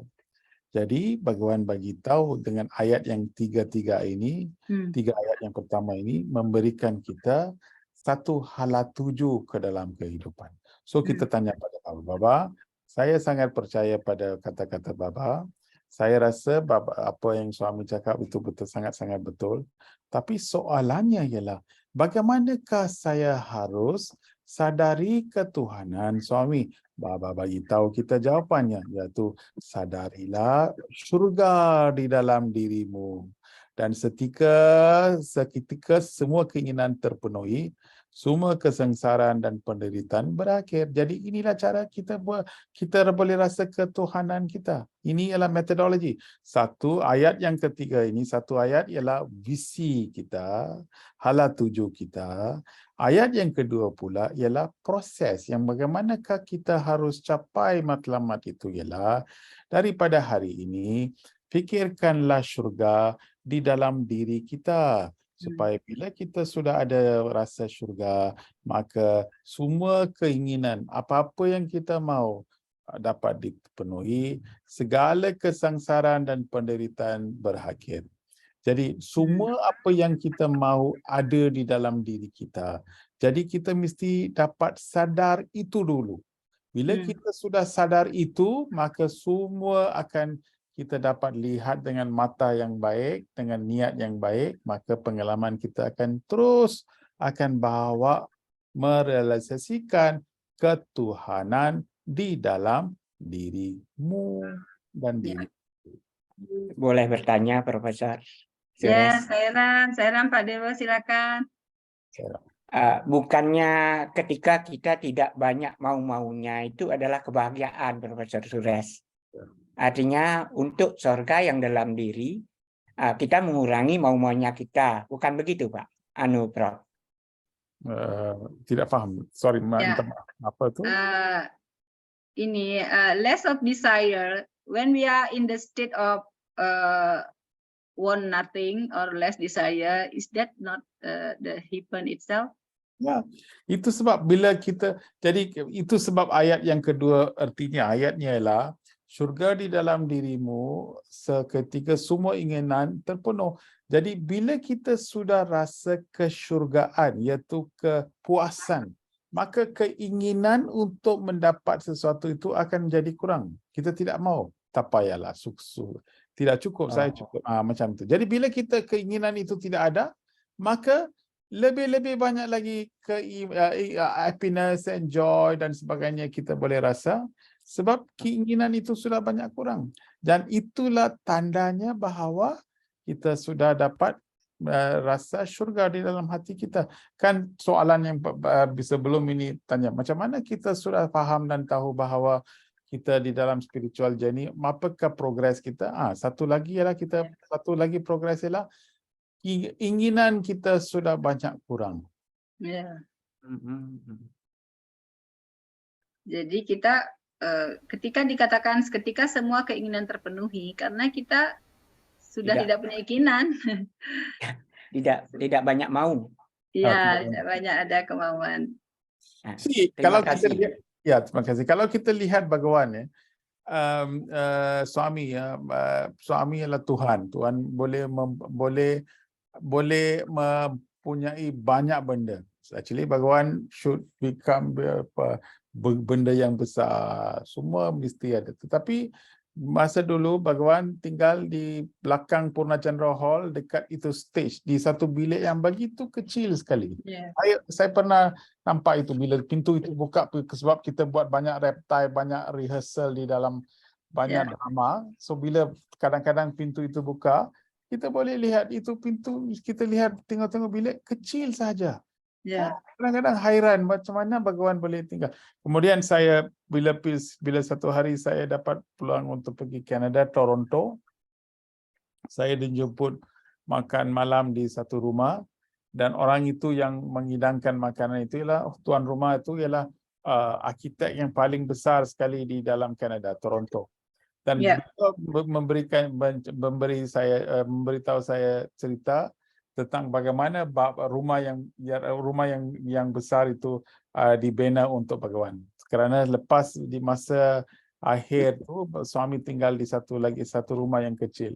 Jadi Bhagawan bagi tahu dengan ayat yang tiga ini, tiga ayat yang pertama ini memberikan kita satu hala tuju ke dalam kehidupan. So kita tanya pada Baba, saya sangat percaya pada kata-kata Baba. Saya rasa Baba, apa yang suami cakap itu betul, sangat-sangat betul. Tapi soalannya ialah, bagaimanakah saya harus sadari ketuhanan suami? Baba bagi tahu kita jawapannya, iaitu sadarilah syurga di dalam dirimu. Dan seketika semua keinginan terpenuhi, semua kesengsaraan dan penderitaan berakhir. Jadi inilah cara kita boleh rasa ketuhanan kita. Ini ialah metodologi. Satu ayat yang ketiga ini, satu ayat ialah visi kita, hala tuju kita. Ayat yang kedua pula ialah proses yang bagaimanakah kita harus capai matlamat itu ialah daripada hari ini, fikirkanlah syurga di dalam diri kita. Supaya bila kita sudah ada rasa syurga, maka semua keinginan, apa-apa yang kita mahu dapat dipenuhi, segala kesengsaraan dan penderitaan berakhir. Jadi semua apa yang kita mahu ada di dalam diri kita. Jadi kita mesti dapat sadar itu dulu. Bila kita sudah sadar itu, maka semua akan kita dapat lihat dengan mata yang baik, dengan niat yang baik, maka pengalaman kita akan terus akan bawa merealisasikan ketuhanan di dalam dirimu dan diri. Boleh bertanya, Profesor Ya, Suresh? saya Ram Pak Dewa, silakan. Bukannya ketika kita tidak banyak mau-maunya itu adalah kebahagiaan, Profesor Suresh. Artinya untuk surga yang dalam diri, kita mengurangi mau-maunya kita. Bukan begitu, Pak? Prof. Tidak paham. Sorry, Ya. apa itu? Less of desire when we are in the state of want nothing or less desire, is that not the heaven itself? Ya, itu sebab bila kita, jadi itu sebab ayat yang kedua artinya ayatnya ialah syurga di dalam dirimu seketika semua inginan terpenuh. Jadi bila kita sudah rasa kesyurgaan, iaitu kepuasan, maka keinginan untuk mendapat sesuatu itu akan jadi kurang. Kita tidak mau, tak payahlah, tidak cukup, saya cukup. Macam itu. Jadi bila kita keinginan itu tidak ada, maka lebih banyak lagi happiness and joy dan sebagainya kita boleh rasa. Sebab keinginan itu sudah banyak kurang. Dan itulah tandanya bahawa kita sudah dapat rasa syurga di dalam hati kita. Kan soalan yang sebelum ini tanya, macam mana kita sudah faham dan tahu bahawa kita di dalam spiritual journey, apakah progres kita? Satu lagi progres ialah keinginan kita sudah banyak kurang. Ya. Jadi kita ketika dikatakan ketika semua keinginan terpenuhi, karena kita sudah tidak punya keinginan. Tidak banyak mau. Iya, tidak banyak ada kemauan. Kalau kita lihat, ya terima kasih. Kalau kita lihat Bhagawan suami adalah Tuhan. Tuhan boleh mempunyai banyak benda. Actually Bhagawan should become benda yang besar, semua mesti ada. Tetapi masa dulu Bhagawan tinggal di belakang Purnachandra Hall, dekat itu stage, di satu bilik yang begitu kecil sekali. Saya pernah nampak itu bila pintu itu buka, sebab kita buat banyak reptile, banyak rehearsal di dalam banyak drama. So bila kadang-kadang pintu itu buka, kita boleh lihat itu pintu, kita lihat tengok-tengok bilik kecil saja. Kadang-kadang hairan macam mana Bhagawan boleh tinggal. Kemudian saya bila satu hari saya dapat peluang untuk pergi Canada, Toronto, saya dijemput makan malam di satu rumah, dan orang itu yang mengidangkan makanan itu ialah tuan rumah itu ialah arkitek yang paling besar sekali di dalam Canada, Toronto. Dan beliau memberitahu saya cerita tentang bagaimana rumah yang besar itu dibina untuk bagawan. Kerana lepas di masa akhir tu suami tinggal di satu rumah yang kecil.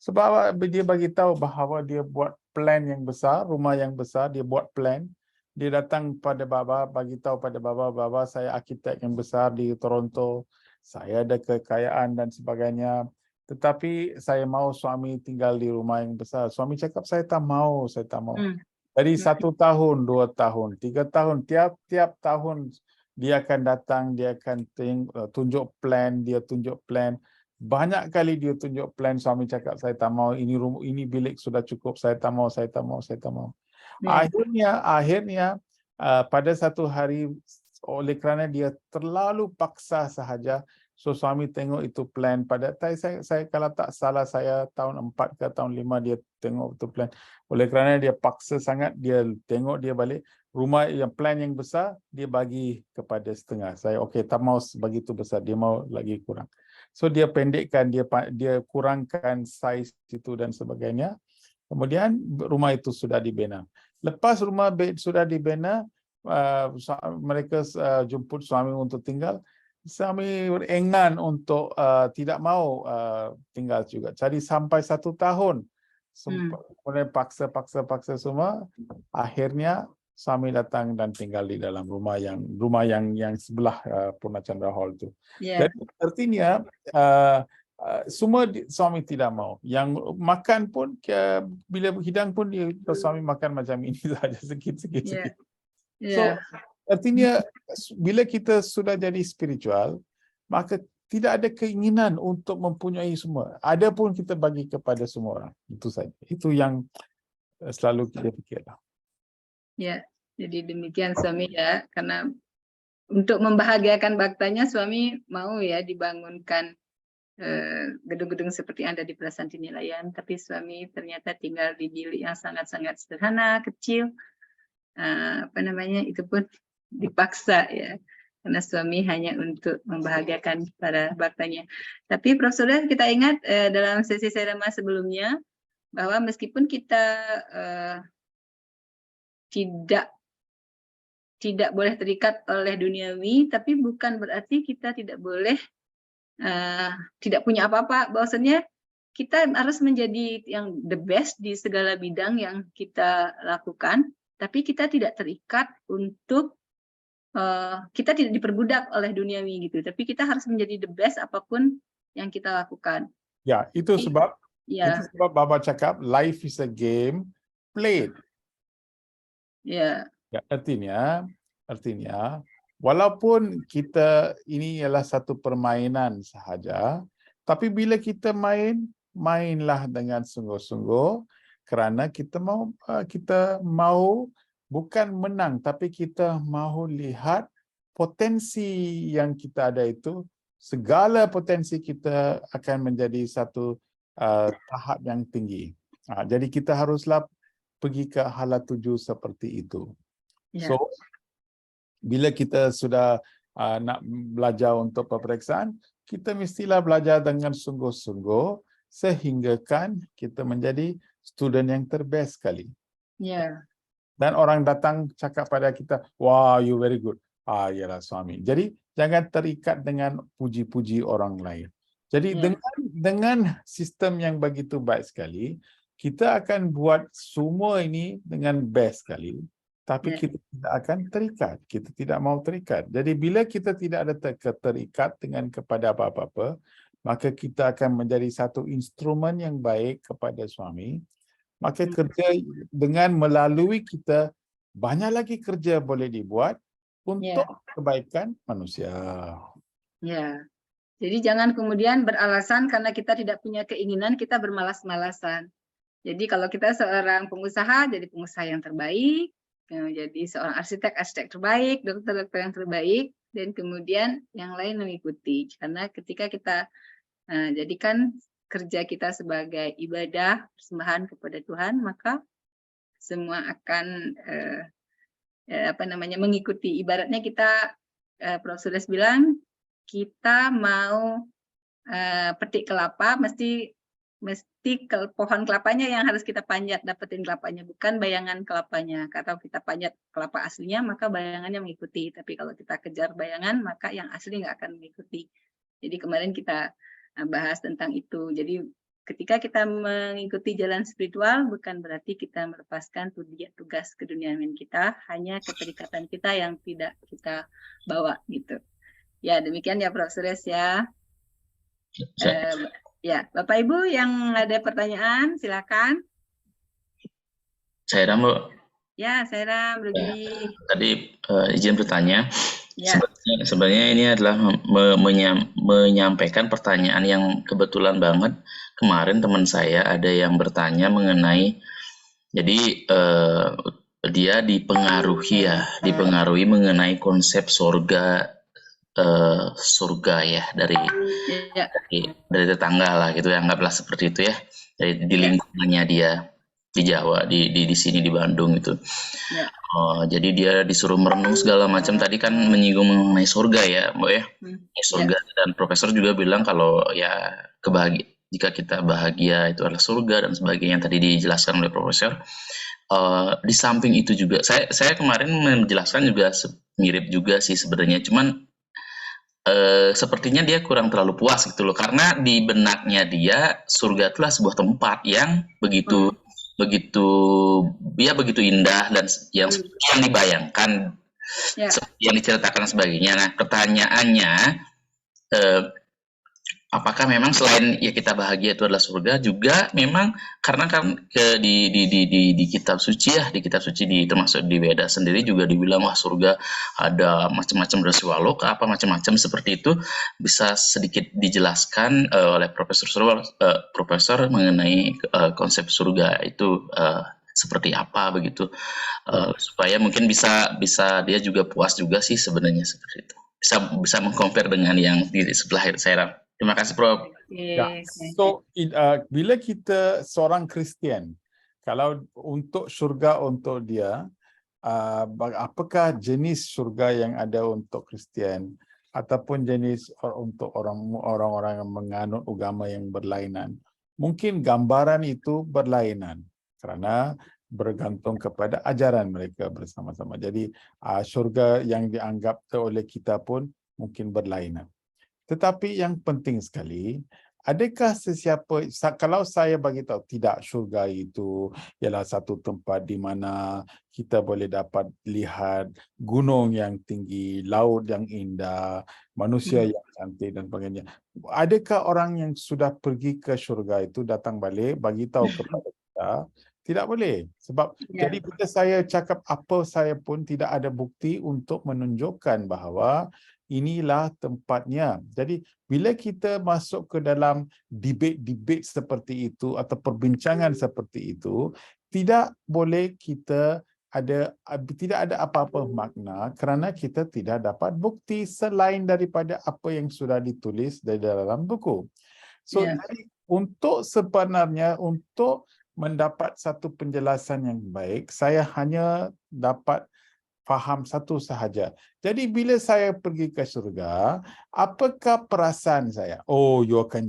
Sebab dia bagi tahu bahawa dia buat plan yang besar, rumah yang besar, dia buat plan. Dia datang pada bapa, bagi tahu pada bapa, saya arkitek yang besar di Toronto, saya ada kekayaan dan sebagainya. Tetapi saya mau suami tinggal di rumah yang besar. Suami cakap saya tak mau. Jadi 1 tahun, 2 tahun, 3 tahun, tiap tahun dia akan datang, dia akan tunjuk plan, banyak kali dia tunjuk plan. Suami cakap saya tak mau, ini bilik sudah cukup, saya tak mau. Akhirnya pada satu hari, oleh kerana dia terlalu paksa sahaja, so suami tengok itu plan pada saya kalau tak salah saya tahun 4 ke tahun 5 dia tengok itu plan. Oleh kerana dia paksa sangat, dia tengok, dia balik rumah yang plan yang besar dia bagi kepada setengah. Saya okey, tak mau begitu besar, dia mau lagi kurang. So dia pendekkan, dia kurangkan saiz itu dan sebagainya. Kemudian rumah itu sudah dibina. Lepas rumah sudah dibina, mereka jemput suami untuk tinggal. Suami enggan untuk tidak mau tinggal juga. Jadi sampai 1 tahun, kemudian paksa semua. Akhirnya suami datang dan tinggal di dalam rumah yang sebelah Purnachandra Hall itu. Jadi artinya semua suami tidak mau. Yang makan pun bila hidang pun suami makan macam ini saja, sikit-sikit. So artinya bila kita sudah jadi spiritual, maka tidak ada keinginan untuk mempunyai semua. Ada pun kita bagi kepada semua orang. Itu saja. Itu yang selalu kita fikirlah. Ya, jadi demikian suami ya, karena untuk membahagiakan baktanya suami mau ya dibangunkan gedung-gedung seperti yang ada di Prasanti Nilayan, tapi suami ternyata tinggal di bilik yang sangat-sangat sederhana, kecil. Itu pun dipaksa ya, karena suami hanya untuk membahagiakan para baktanya. Tapi Prof. Surya, kita ingat dalam sesi serama sebelumnya bahwa meskipun kita tidak boleh terikat oleh duniawi, tapi bukan berarti kita tidak boleh tidak punya apa-apa. Bahwasanya kita harus menjadi yang the best di segala bidang yang kita lakukan, tapi kita tidak terikat untuk kita tidak diperbudak oleh duniawi gitu. Tapi kita harus menjadi the best apapun yang kita lakukan. Ya, itu sebab Baba cakap life is a game played. Ya. Ya, artinya walaupun kita ini ialah satu permainan sahaja, tapi bila kita mainlah dengan sungguh-sungguh, kerana kita mau bukan menang, tapi kita mahu lihat potensi yang kita ada itu, segala potensi kita akan menjadi satu tahap yang tinggi. Jadi kita haruslah pergi ke hala tuju seperti itu. So, bila kita sudah nak belajar untuk peperiksaan, kita mestilah belajar dengan sungguh-sungguh sehinggakan kita menjadi student yang terbest sekali. Dan orang datang cakap pada kita, wow, you very good. Yalah suami. Jadi jangan terikat dengan puji-puji orang lain. Jadi dengan sistem yang begitu baik sekali, kita akan buat semua ini dengan best sekali. Tapi kita tidak akan terikat. Kita tidak mau terikat. Jadi bila kita tidak ada terikat dengan kepada apa-apa, maka kita akan menjadi satu instrumen yang baik kepada suami. Maka kerja dengan melalui kita, banyak lagi kerja boleh dibuat untuk kebaikan manusia. Ya. Jadi jangan kemudian beralasan karena kita tidak punya keinginan, kita bermalas-malasan. Jadi kalau kita seorang pengusaha, jadi pengusaha yang terbaik. Jadi seorang arsitek terbaik, dokter yang terbaik, dan kemudian yang lain mengikuti. Karena ketika kita jadikan kerja kita sebagai ibadah, persembahan kepada Tuhan, maka semua akan mengikuti. Ibaratnya kita, Prof. Sudes bilang, kita mau petik kelapa, mesti mesti pohon kelapanya yang harus kita panjat, dapetin kelapanya, bukan bayangan kelapanya. Kalau kita panjat kelapa aslinya, maka bayangannya mengikuti. Tapi kalau kita kejar bayangan, maka yang asli nggak akan mengikuti. Jadi kemarin kita bahas tentang itu. Jadi ketika kita mengikuti jalan spiritual, bukan berarti kita melepaskan tugas keduniawian kita, hanya keterikatan kita yang tidak kita bawa gitu. Ya demikian ya Prof. Suresh ya. Ya, Bapak Ibu yang ada pertanyaan, silakan. Saya Bu. Ya, saya Rudi. Tadi izin bertanya. Ya. Sebenarnya ini adalah menyampaikan pertanyaan yang kebetulan banget kemarin teman saya ada yang bertanya mengenai, jadi dia dipengaruhi mengenai konsep surga ya dari tetangga lah gitu ya, anggaplah seperti itu ya, di lingkungannya dia di Jawa, di sini di Bandung gitu. Ya. Jadi dia disuruh merenung segala macam, tadi kan menyinggung mengenai surga ya Mbak ya, surga. Dan profesor juga bilang kalau ya jika kita bahagia itu adalah surga dan sebagainya, tadi dijelaskan oleh profesor. Di samping itu juga saya kemarin menjelaskan juga mirip juga sih sebenarnya, cuman sepertinya dia kurang terlalu puas gitu loh, karena di benaknya dia surga itulah sebuah tempat yang begitu indah dan yang dibayangkan, yang diceritakan sebagainya. Nah pertanyaannya, apakah memang selain ya kita bahagia itu adalah surga, juga memang karena kan di kitab suci ya, termasuk di Weda sendiri juga dibilang wah surga ada macam-macam rasiwaloka apa macam-macam seperti itu. Bisa sedikit dijelaskan oleh profesor mengenai konsep surga itu seperti apa begitu, supaya mungkin bisa dia juga puas juga sih sebenarnya seperti itu, bisa mengcompare dengan yang di sebelah saya. Terima kasih, Prof. Ya. So, bila kita seorang Kristian, kalau untuk surga untuk dia, apakah jenis surga yang ada untuk Kristian ataupun jenis untuk orang-orang yang menganut agama yang berlainan? Mungkin gambaran itu berlainan kerana bergantung kepada ajaran mereka bersama-sama. Jadi, surga yang dianggap oleh kita pun mungkin berlainan. Tetapi yang penting sekali, adakah sesiapa, kalau saya bagi tahu tidak, syurga itu ialah satu tempat di mana kita boleh dapat lihat gunung yang tinggi, laut yang indah, manusia yang cantik dan sebagainya. Adakah orang yang sudah pergi ke syurga itu datang balik bagi tahu kepada kita? Tidak boleh. Sebab jadi bila saya cakap apa saya pun tidak ada bukti untuk menunjukkan bahawa inilah tempatnya. Jadi bila kita masuk ke dalam debate seperti itu atau perbincangan seperti itu, tidak boleh tidak ada apa-apa makna kerana kita tidak dapat bukti selain daripada apa yang sudah ditulis di dalam buku. So jadi untuk sebenarnya untuk mendapat satu penjelasan yang baik, saya hanya dapat faham satu sahaja. Jadi bila saya pergi ke surga, apakah perasaan saya? Oh, you akan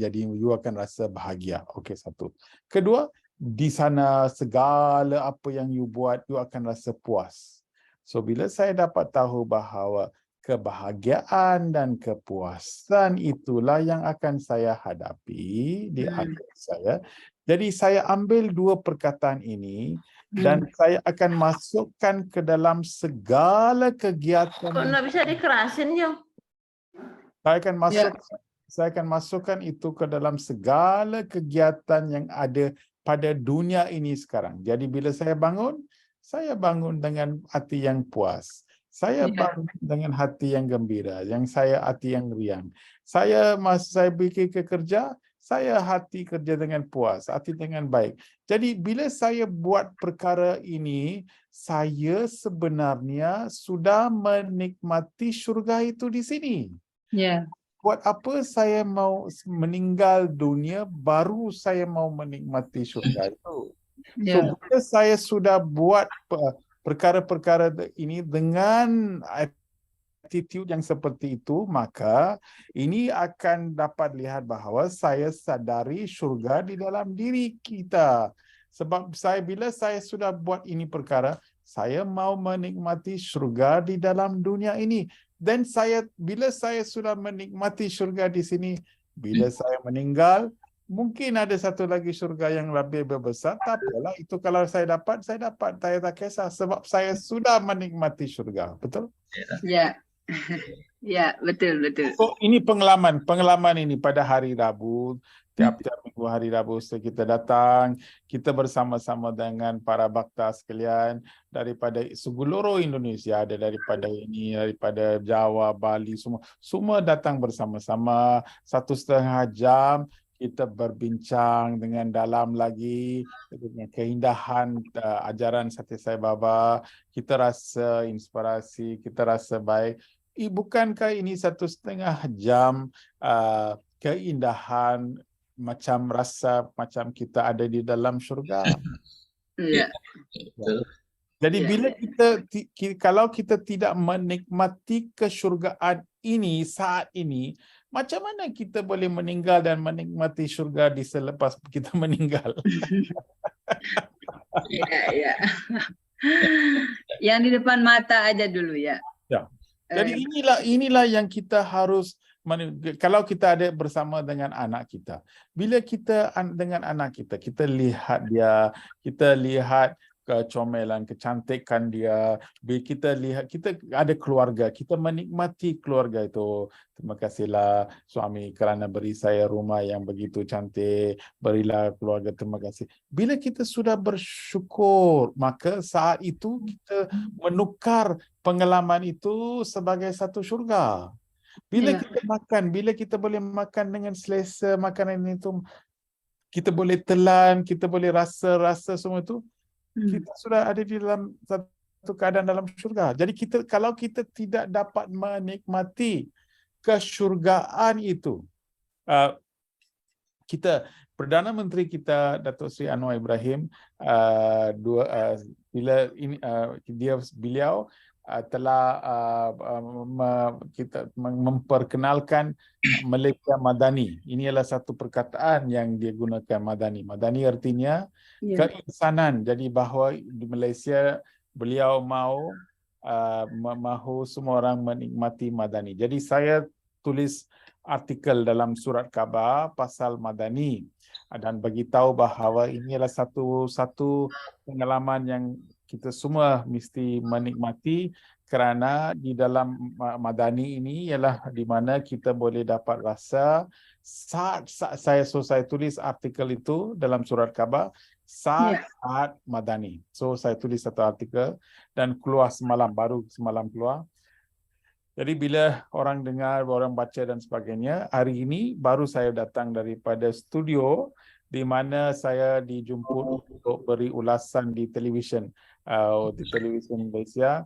rasa bahagia. Okey, satu. Kedua, di sana segala apa yang you buat, you akan rasa puas. So bila saya dapat tahu bahawa kebahagiaan dan kepuasan itulah yang akan saya hadapi di akhir saya. Jadi saya ambil dua perkataan ini dan saya akan masukkan ke dalam segala kegiatan. Kok nggak bisa dikerasin, Jong? Saya akan masukkan itu ke dalam segala kegiatan yang ada pada dunia ini sekarang. Jadi bila saya bangun dengan hati yang puas. Saya bangun dengan hati yang gembira, hati yang riang. Saya pergi ke kerja, saya hati kerja dengan puas, hati dengan baik. Jadi bila saya buat perkara ini, saya sebenarnya sudah menikmati syurga itu di sini. Buat apa saya mau meninggal dunia, baru saya mau menikmati syurga itu. So bila saya sudah buat perkara-perkara ini dengan attitude yang seperti itu, maka ini akan dapat lihat bahawa saya sadari syurga di dalam diri kita. Sebab bila saya sudah buat ini perkara, saya mau menikmati syurga di dalam dunia ini. Dan bila saya sudah menikmati syurga di sini, bila saya meninggal, mungkin ada satu lagi syurga yang lebih besar. Tak apalah, itu kalau saya dapat, saya tak kisah. Sebab saya sudah menikmati syurga. Betul? Ya. Ya, betul. So, ini pengalaman ini pada hari Rabu. Tiap-tiap minggu hari Rabu kita datang, kita bersama-sama dengan para bakta sekalian daripada seluruh Indonesia, ada daripada Jawa, Bali, semua datang bersama-sama 1,5 jam. Kita berbincang dengan dalam lagi dengan keindahan ajaran Satya Sai Baba. Kita rasa inspirasi, kita rasa baik. Bukankah ini 1,5 jam keindahan, macam rasa macam kita ada di dalam syurga? Ya. Jadi bila kalau kita tidak menikmati kesyurgaan ini saat ini, macam mana kita boleh meninggal dan menikmati syurga di selepas kita meninggal? Ya. Yang di depan mata aja dulu ya. Ya. Jadi inilah yang kita harus, kalau kita ada bersama dengan anak kita. Bila kita dengan anak kita, kita lihat dia, kita lihat kecomelan, kecantikan dia. Bila kita lihat, kita ada keluarga, kita menikmati keluarga itu. Terima kasihlah suami kerana beri saya rumah yang begitu cantik. Berilah keluarga, terima kasih. Bila kita sudah bersyukur, maka saat itu kita menukar pengalaman itu sebagai satu syurga. Bila kita makan, bila kita boleh makan dengan selesa makanan itu, kita boleh telan, kita boleh rasa semua itu, kita sudah ada di dalam satu keadaan dalam syurga. Jadi kalau kita tidak dapat menikmati kesyurgaan itu, Perdana Menteri kita Datuk Seri Anwar Ibrahim beliau telah kita memperkenalkan Malaysia Madani. Ini adalah satu perkataan yang dia gunakan, Madani. Madani artinya keinsanan. Jadi bahawa di Malaysia beliau mahu semua orang menikmati Madani. Jadi saya tulis artikel dalam surat khabar pasal Madani dan bagi tahu bahawa ini adalah satu pengalaman yang kita semua mesti menikmati, kerana di dalam Madani ini ialah di mana kita boleh dapat rasa saat saya tulis artikel itu dalam surat khabar saat Madani. So saya tulis satu artikel dan keluar baru semalam keluar. Jadi bila orang dengar, orang baca dan sebagainya, hari ini baru saya datang daripada studio di mana saya dijemput untuk beri ulasan di televisyen Malaysia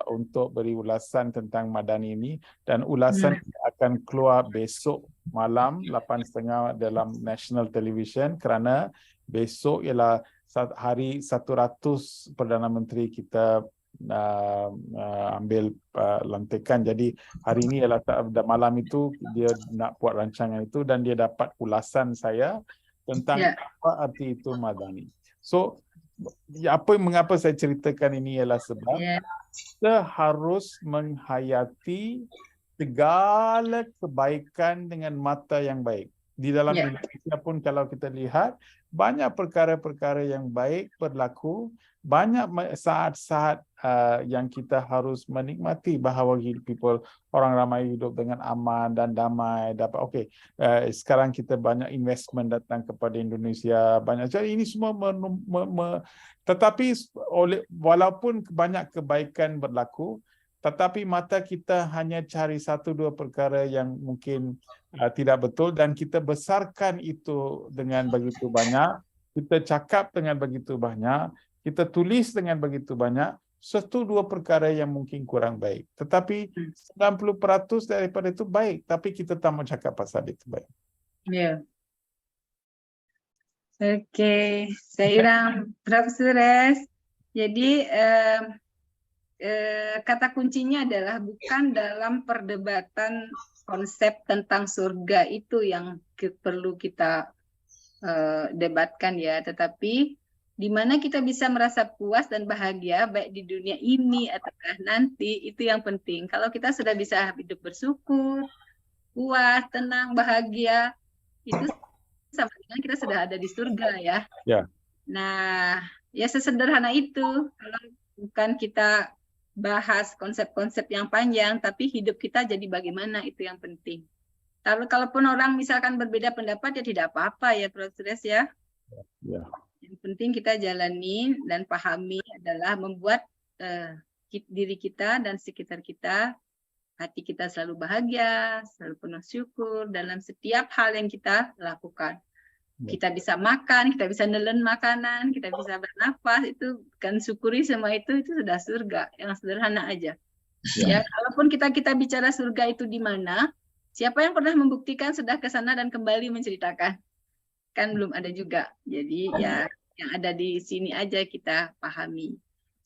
untuk beri ulasan tentang Madani ini, dan ulasan akan keluar besok malam 8.30 dalam National Television, kerana besok ialah hari 100 Perdana Menteri kita ambil lantikan. Jadi hari ini ialah malam itu dia nak buat rancangan itu dan dia dapat ulasan saya tentang apa arti itu Madani. So mengapa saya ceritakan ini ialah sebab kita harus menghayati segala kebaikan dengan mata yang baik. Di dalam Indonesia pun kalau kita lihat, banyak perkara-perkara yang baik berlaku, banyak saat-saat yang kita harus menikmati bahawa orang ramai hidup dengan aman dan damai. Sekarang kita banyak investment datang kepada Indonesia, banyak. Jadi ini semua tetapi walaupun banyak kebaikan berlaku, tetapi mata kita hanya cari 1-2 perkara yang mungkin tidak betul dan kita besarkan itu dengan begitu banyak, kita cakap dengan begitu banyak, kita tulis dengan begitu banyak, 1-2 perkara yang mungkin kurang baik. Tetapi 90% daripada itu baik, tapi kita tak mau cakap pasal itu baik. Ya. Okey, saya ulang Profesor S. Jadi kata kuncinya adalah bukan dalam perdebatan konsep tentang surga itu yang perlu kita debatkan ya, tetapi di mana kita bisa merasa puas dan bahagia baik di dunia ini ataukah nanti, itu yang penting. Kalau kita sudah bisa hidup bersyukur, puas, tenang, bahagia, itu sama dengan kita sudah ada di surga ya. Ya. Nah, ya sesederhana itu. Kalau bukan kita bahas konsep-konsep yang panjang, tapi hidup kita jadi bagaimana, itu yang penting. Kalaupun orang misalkan berbeda pendapat ya tidak apa-apa ya, Prof. Suresh ya. Ya. Yang penting kita jalani dan pahami adalah membuat diri kita dan sekitar kita, hati kita selalu bahagia, selalu penuh syukur dalam setiap hal yang kita lakukan. Kita bisa makan, kita bisa nelen makanan, kita bisa bernafas, itu kan syukuri semua itu sudah surga, yang sederhana aja. Ya, kalaupun kita bicara surga itu di mana, siapa yang pernah membuktikan sudah ke sana dan kembali menceritakan? Kan belum ada juga. Jadi ya yang ada di sini aja kita pahami.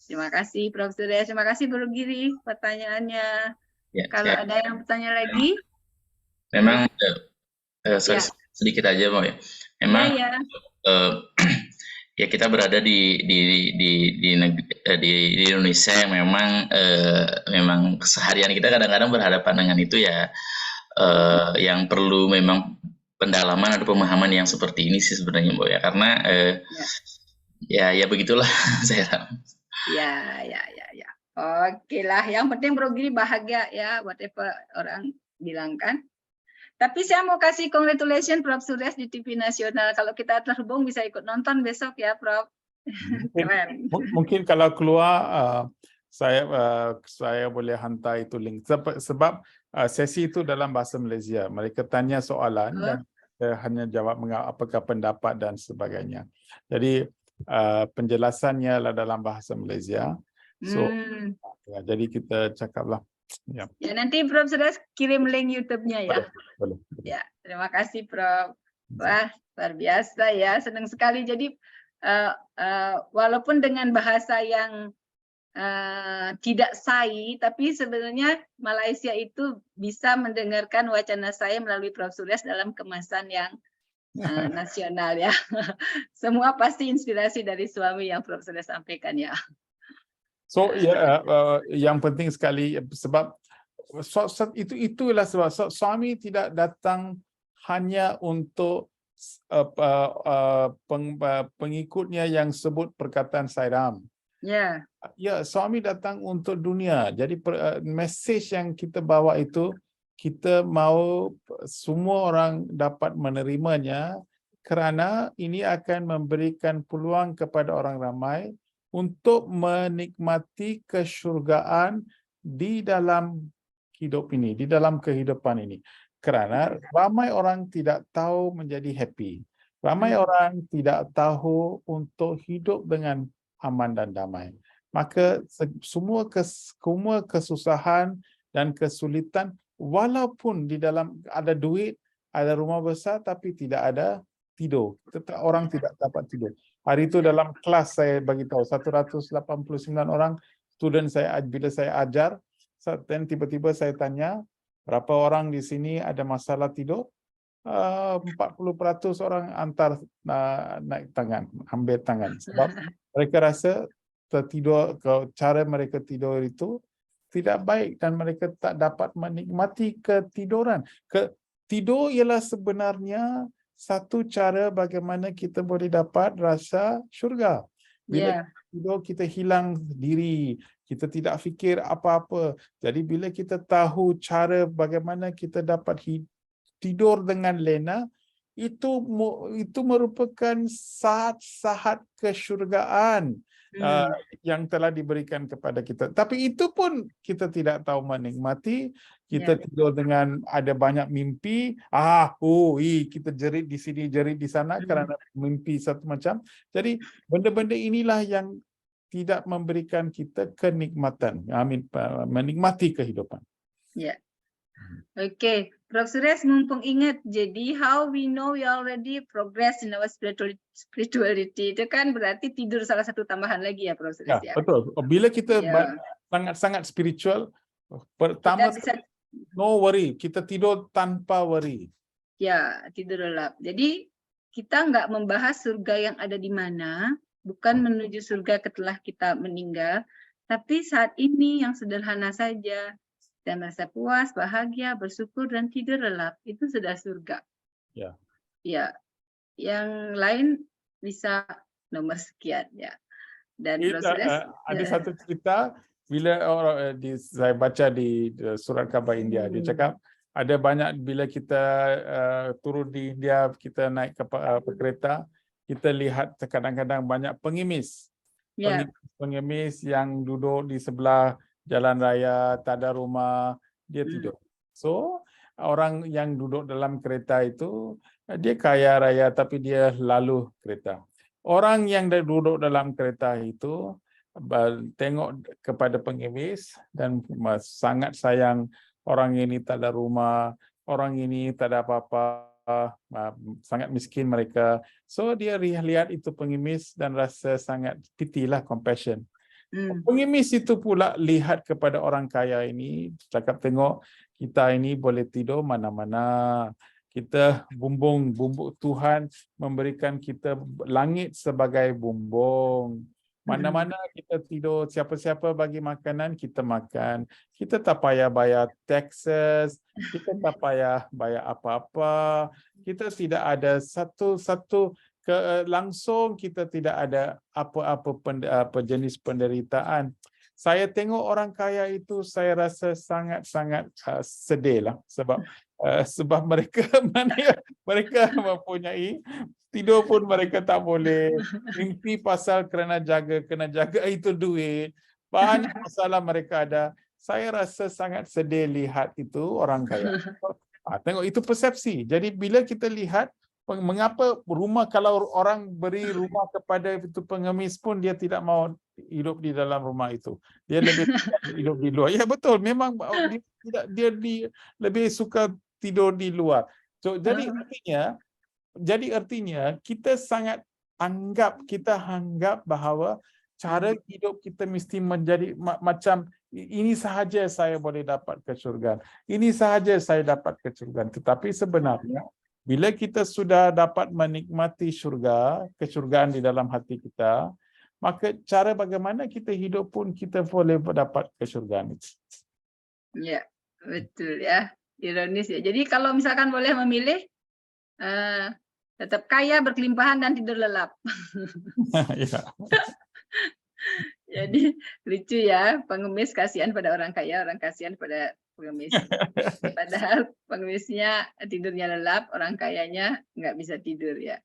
Terima kasih Prof. Suresh, terima kasih Bro Giri pertanyaannya. Ya, Kalau ada yang bertanya lagi, memang sedikit aja Mau ya. Memang ya kita berada di Indonesia yang memang keseharian kita kadang-kadang berhadapan dengan itu ya, yang perlu memang pendalaman atau pemahaman yang seperti ini sih sebenarnya Mbak ya, karena ya begitulah saya. Ya. Oke lah, yang penting Bro Giri bahagia ya, whatever orang bilang kan. Tapi saya mau kasih congratulations Prof. Suresh di TV nasional. Kalau kita terhubung bisa ikut nonton besok ya, Prof. Keren. Mungkin kalau keluar saya boleh hantar itu link sebab sesi itu dalam bahasa Malaysia. Mereka tanya soalan dan saya hanya jawab apakah pendapat dan sebagainya. Jadi penjelasannya adalah dalam bahasa Malaysia. So ya, jadi kita cakaplah. Ya. Ya, nanti Prof. Suresh kirim link YouTube-nya ya. Boleh. Ya, terima kasih Prof. Wah, luar biasa ya, senang sekali. Jadi walaupun dengan bahasa yang tidak sai, tapi sebenarnya Malaysia itu bisa mendengarkan wacana saya melalui Prof. Suresh dalam kemasan yang nasional ya. Semua pasti inspirasi dari suami yang Prof. Suresh sampaikan ya. So yang penting sekali sebab itulah sebab suami tidak datang hanya untuk pengikutnya yang sebut perkataan Sairam. Ya. Ya, suami datang untuk dunia. Jadi message yang kita bawa itu kita mau semua orang dapat menerimanya kerana ini akan memberikan peluang kepada orang ramai untuk menikmati kesyurgaan di dalam hidup ini, di dalam kehidupan ini. Kerana ramai orang tidak tahu menjadi happy. Ramai orang tidak tahu untuk hidup dengan aman dan damai. Maka semua kesusahan dan kesulitan, walaupun di dalam ada duit, ada rumah besar, tapi tidak ada tidur. Orang tidak dapat tidur. Hari itu dalam kelas saya bagi tahu 189 orang student saya bila saya ajar, dan tiba-tiba saya tanya berapa orang di sini ada masalah tidur. 40% orang antar naik tangan, ambil tangan. Sebab mereka rasa tertidur, cara mereka tidur itu tidak baik dan mereka tak dapat menikmati ketiduran. Tidur ialah sebenarnya satu cara bagaimana kita boleh dapat rasa syurga. Bila tidur kita hilang diri, kita tidak fikir apa-apa. Jadi bila kita tahu cara bagaimana kita dapat tidur dengan lena, itu merupakan saat-saat kesyurgaan yang telah diberikan kepada kita. Tapi itu pun kita tidak tahu menikmati. Kita tidur dengan ada banyak mimpi. Kita jerit di sini, jerit di sana kerana mimpi satu macam. Jadi benda-benda inilah yang tidak memberikan kita kenikmatan. Menikmati kehidupan. Ya. Oke, Prof. Suresh mumpung ingat, jadi how we know we already progress in our spirituality itu kan berarti tidur salah satu tambahan lagi ya Prof. Suresh ya. Betul. Bila kita Ya. sangat-sangat spiritual, pertama Kita bisa no worry, kita tidur tanpa worry. ya tidur lelap. Jadi kita nggak membahas surga yang ada di mana, bukan menuju surga setelah kita meninggal, tapi saat ini yang sederhana saja. Dan merasa puas, bahagia, bersyukur, dan tidur lelap. Itu sudah surga. Ya. Ya. Yang lain bisa nomor sekian ya. Dan Ada satu cerita bila saya baca di surat khabar India, dia cakap ada banyak bila kita turun di India, kita naik ke kereta, kita lihat kadang-kadang banyak pengemis. Ya. Pengemis yang duduk di sebelah jalan raya, tak ada rumah, dia tidur. So, orang yang duduk dalam kereta itu, dia kaya raya tapi dia lalu kereta. Orang yang duduk dalam kereta itu tengok kepada pengemis dan sangat sayang, orang ini tak ada rumah, orang ini tak ada apa-apa, sangat miskin mereka. So, dia lihat itu pengemis dan rasa sangat pity lah, compassion. Pengemis itu pula lihat kepada orang kaya ini, cakap tengok kita ini boleh tidur mana-mana. Kita bumbung Tuhan memberikan kita langit sebagai bumbung. Mana-mana kita tidur, siapa-siapa bagi makanan, kita makan. Kita tak payah bayar taxes, kita tak payah bayar apa-apa. Kita tidak ada satu langsung kita tidak ada apa-apa jenis penderitaan. Saya tengok orang kaya itu, saya rasa sangat-sangat sedih lah sebab mereka mereka mempunyai tidur pun mereka tak boleh, mimpi pasal kena jaga itu duit, banyak masalah mereka ada. Saya rasa sangat sedih lihat itu orang kaya. Tengok itu persepsi. Jadi bila kita lihat mengapa rumah, kalau orang beri rumah kepada itu pengemis pun dia tidak mau hidup di dalam rumah itu. Dia lebih hidup di luar. Ya betul, memang dia lebih suka tidur di luar. So, jadi artinya kita sangat anggap bahawa cara hidup kita mesti menjadi macam ini sahaja saya boleh dapat ke syurga. Ini sahaja saya dapat ke syurga. Tetapi sebenarnya bila kita sudah dapat menikmati syurga, kesyurgaan di dalam hati kita, maka cara bagaimana kita hidup pun kita boleh dapat kesyurgaan itu. Ya, betul ya. Ironis ya. Jadi kalau misalkan boleh memilih, tetap kaya, berkelimpahan, dan tidur lelap. Ya. Jadi lucu ya, pengemis kasihan pada orang kaya, orang kasihan pada pengemis. Padahal pengemisnya tidurnya lelap, orang kayanya nggak bisa tidur ya.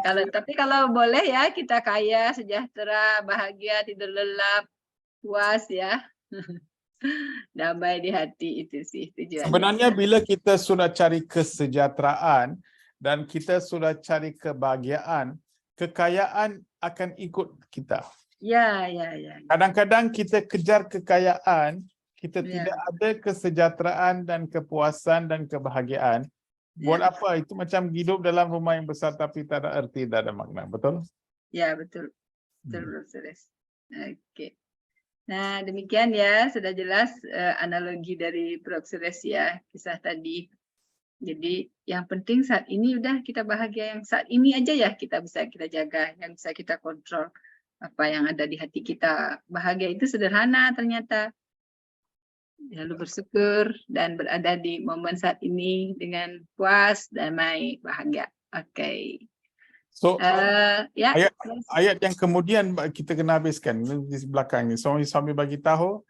Tapi kalau boleh ya, kita kaya, sejahtera, bahagia, tidur lelap, puas ya. Damai di hati, itu sih tujuannya. Sebenarnya bila kita sudah cari kesejahteraan dan kita sudah cari kebahagiaan, kekayaan akan ikut kita. Ya. Kadang-kadang kita kejar kekayaan, kita tidak ada kesejahteraan dan kepuasan dan kebahagiaan. Buat apa? Itu macam hidup dalam rumah yang besar tapi tak ada arti, tak ada makna. Betul? Ya, betul. Betul, Oke. Nah, demikian ya, sudah jelas analogi dari Prof. Suresh ya, kisah tadi. Jadi yang penting saat ini udah kita bahagia, yang saat ini aja ya kita bisa kita jaga, yang bisa kita kontrol. Apa yang ada di hati kita. Bahagia itu sederhana ternyata. Lalu bersyukur dan berada di momen saat ini dengan puas, damai, bahagia. Oke. So, ya. ayat yang kemudian kita kena habiskan di belakang ni. Sambil bagi tahu,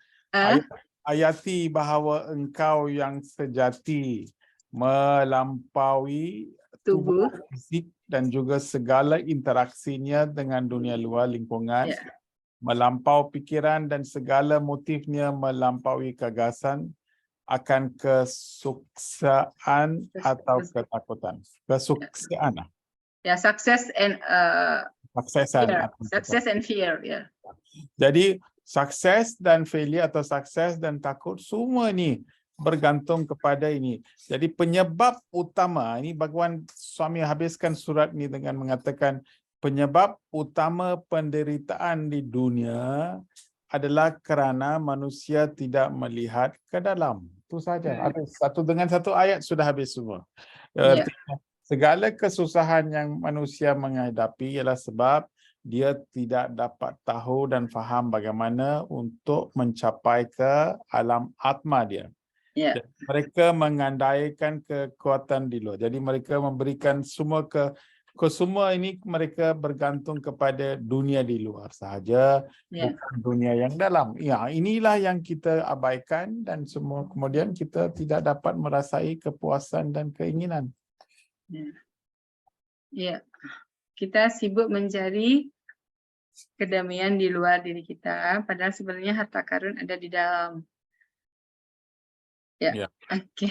ayati bahawa engkau yang sejati melampaui tubuh fisik dan juga segala interaksinya dengan dunia luar lingkungan, melampau pikiran dan segala motifnya melampaui kegagasan akan kesuksaan atau ketakutan. Kesuksaan. Ya, success and fear. Ya. Jadi sukses dan failure atau sukses dan takut semua ni bergantung kepada ini. Jadi penyebab utama, ini Bhagawan Swami habiskan surat ini dengan mengatakan penyebab utama penderitaan di dunia adalah kerana manusia tidak melihat ke dalam. Itu saja. Ada dengan satu ayat sudah habis semua. Artinya, segala kesusahan yang manusia menghadapi ialah sebab dia tidak dapat tahu dan faham bagaimana untuk mencapai ke alam atma dia. Mereka mengandaikan kekuatan di luar. Jadi mereka memberikan semua semua ini mereka bergantung kepada dunia di luar sahaja, bukan dunia yang dalam. Ya, inilah yang kita abaikan dan semua kemudian kita tidak dapat merasai kepuasan dan keinginan. Ya, kita sibuk mencari kedamaian di luar diri kita, padahal sebenarnya harta karun ada di dalam. Oke.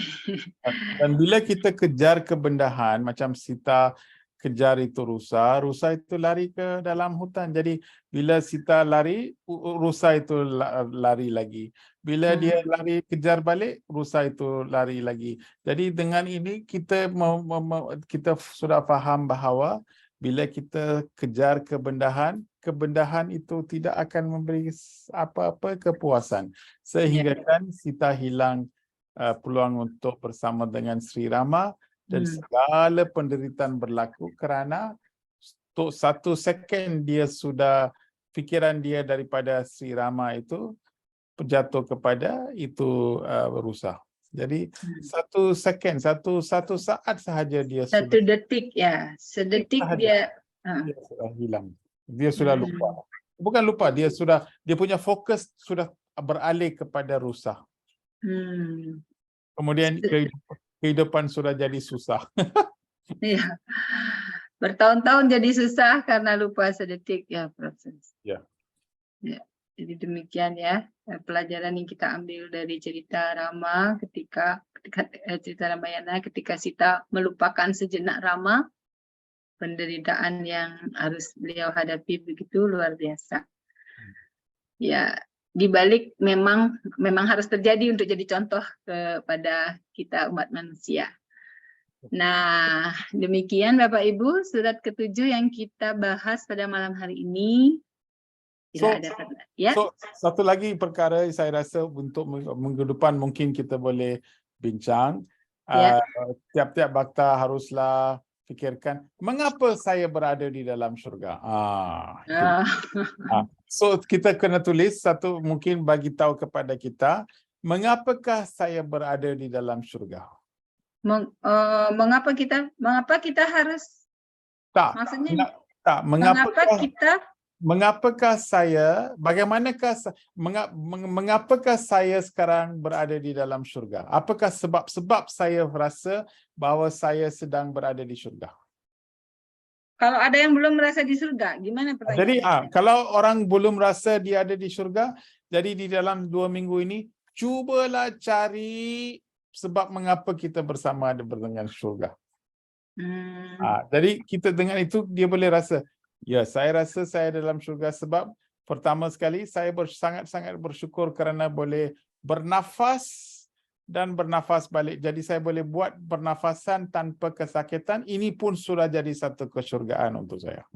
Dan bila kita kejar kebendahan, macam Sita kejar itu rusa itu lari ke dalam hutan. Jadi bila Sita lari, rusa itu lari lagi. Bila dia lari kejar balik, rusa itu lari lagi. Jadi dengan ini kita kita sudah faham bahawa bila kita kejar kebendahan, kebendahan itu tidak akan memberi apa-apa kepuasan. Sehingga kan Sita hilang peluang untuk bersama dengan Sri Rama dan segala penderitaan berlaku kerana untuk 1 second dia sudah fikiran dia daripada Sri Rama itu jatuh kepada itu rusa. Jadi 1 second, satu saat sahaja dia 1 detik ya, sedetik dia sudah hilang. Dia sudah lupa. Bukan lupa, dia punya fokus sudah beralih kepada rusa. Kemudian kehidupan sudah jadi susah. Iya. Bertahun-tahun jadi susah karena lupa sedetik ya, proses. Ya. Jadi demikian ya pelajaran yang kita ambil dari cerita Rama ketika cerita Ramayana ketika Sita melupakan sejenak Rama, penderitaan yang harus beliau hadapi begitu luar biasa. Ya. Di balik memang harus terjadi untuk jadi contoh kepada kita umat manusia. Nah, demikian Bapak Ibu surat ke-7 yang kita bahas pada malam hari ini. Satu lagi perkara saya rasa untuk minggu depan mungkin kita boleh bincang. Tiap-tiap bhakta haruslah fikirkan mengapa saya berada di dalam syurga. So kita kena tulis satu, mungkin bagi tahu kepada kita mengapakah saya berada di dalam syurga. Mengapa kita harus maksudnya mengapakah saya, mengapakah saya sekarang berada di dalam syurga? Apakah sebab-sebab saya rasa bahawa saya sedang berada di syurga? Kalau ada yang belum merasa di surga, gimana pertanyaannya? Jadi kalau orang belum rasa dia ada di syurga, jadi di dalam 2 minggu ini cubalah cari sebab mengapa kita bersama ada dengan syurga. Jadi kita dengan itu dia boleh rasa, ya saya rasa saya dalam syurga sebab pertama sekali saya sangat-sangat bersyukur kerana boleh bernafas dan bernafas balik. Jadi saya boleh buat pernafasan tanpa kesakitan. Ini pun sudah jadi satu kesyurgaan untuk saya.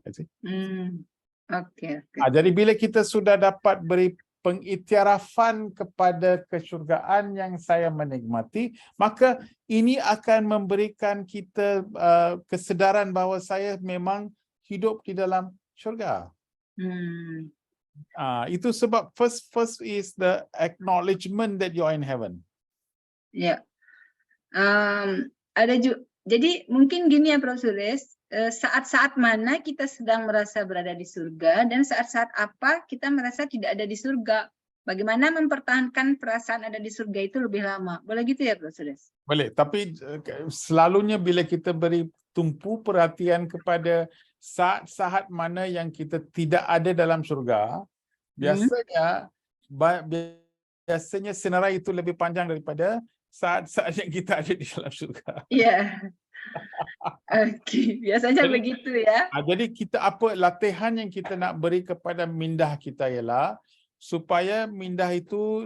Jadi bila kita sudah dapat beri pengiktirafan kepada kesyurgaan yang saya menikmati, maka ini akan memberikan kita kesedaran bahawa saya memang hidup di dalam syurga. Itu sebab first is the acknowledgement that you are in heaven. Ya, ada juga. Jadi mungkin gini ya, Prof. Suresh, saat-saat mana kita sedang merasa berada di surga dan saat-saat apa kita merasa tidak ada di surga. Bagaimana mempertahankan perasaan ada di surga itu lebih lama? Boleh gitu ya, Prof. Suresh? Boleh, tapi selalunya bila kita beri tumpu perhatian kepada saat-saat mana yang kita tidak ada dalam surga, biasanya senarai itu lebih panjang daripada saat-saat yang kita ada di dalam syurga. Iya. Biasanya jadi, begitu ya. Jadi kita latihan yang kita nak beri kepada mindah kita ialah supaya mindah itu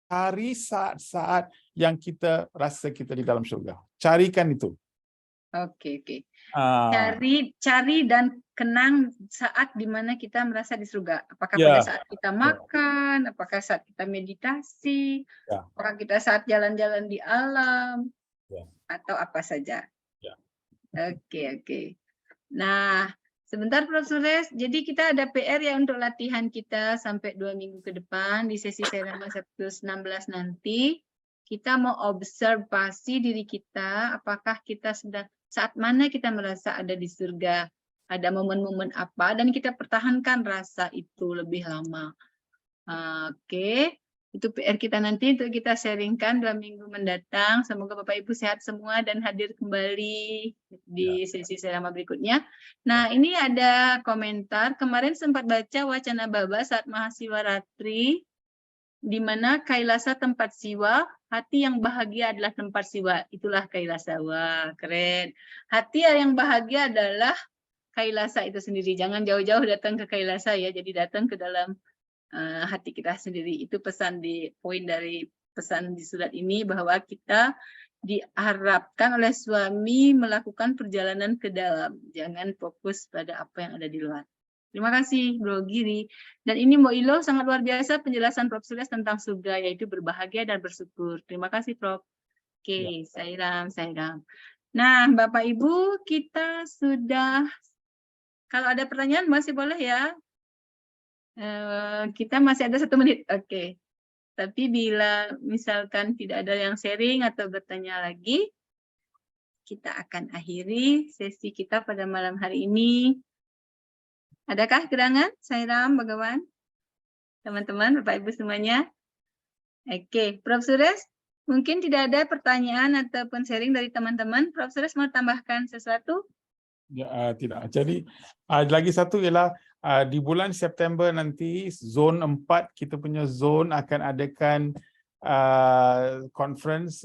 cari saat-saat yang kita rasa kita di dalam syurga. Carikan itu. Oke, oke. Ah, Cari dan kenang saat di mana kita merasa di surga. Apakah Ya. pada saat kita makan, apakah saat kita meditasi, Ya. apakah kita saat jalan-jalan di alam, Ya. atau apa saja. Ya. Oke, oke. Nah, sebentar Prof. Suresh. Jadi kita ada PR ya untuk latihan kita sampai 2 minggu ke depan di sesi Sairama 116 nanti. Kita mau observasi diri kita, apakah kita sedang saat mana kita merasa ada di surga, ada momen-momen apa, dan kita pertahankan rasa itu lebih lama. Oke, itu PR kita nanti untuk kita sharingkan 2 minggu mendatang. Semoga Bapak Ibu sehat semua dan hadir kembali di sesi Sairama berikutnya. Nah, ini ada komentar. Kemarin sempat baca wacana Baba saat Mahasiwaratri, di mana Kailasa tempat siwa, hati yang bahagia adalah tempat siwa. Itulah Kailasa. Wah, keren. Hati yang bahagia adalah Kailasa itu sendiri. Jangan jauh-jauh datang ke Kailasa ya. Jadi datang ke dalam hati kita sendiri. Itu pesan di poin dari pesan di surat ini, bahwa kita diharapkan oleh suami melakukan perjalanan ke dalam. Jangan fokus pada apa yang ada di luar. Terima kasih Bro Giri. Dan ini Mbak Ilo, sangat luar biasa penjelasan Prof. Suresh tentang surga, yaitu berbahagia dan bersyukur. Terima kasih Prof. Oke, Sairam. Nah, Bapak Ibu, kita sudah, kalau ada pertanyaan masih boleh ya. Kita masih ada 1 menit. Oke. Tapi bila misalkan tidak ada yang sharing atau bertanya lagi, kita akan akhiri sesi kita pada malam hari ini. Adakah gerangan? Sairam, Bagawan, teman-teman, Bapak Ibu semuanya. Oke, Prof. Suresh, mungkin tidak ada pertanyaan ataupun sharing dari teman-teman. Prof. Suresh mau tambahkan sesuatu? Ya, tidak. Jadi lagi satu ialah di bulan September nanti zon 4 kita punya zone akan adakan conference,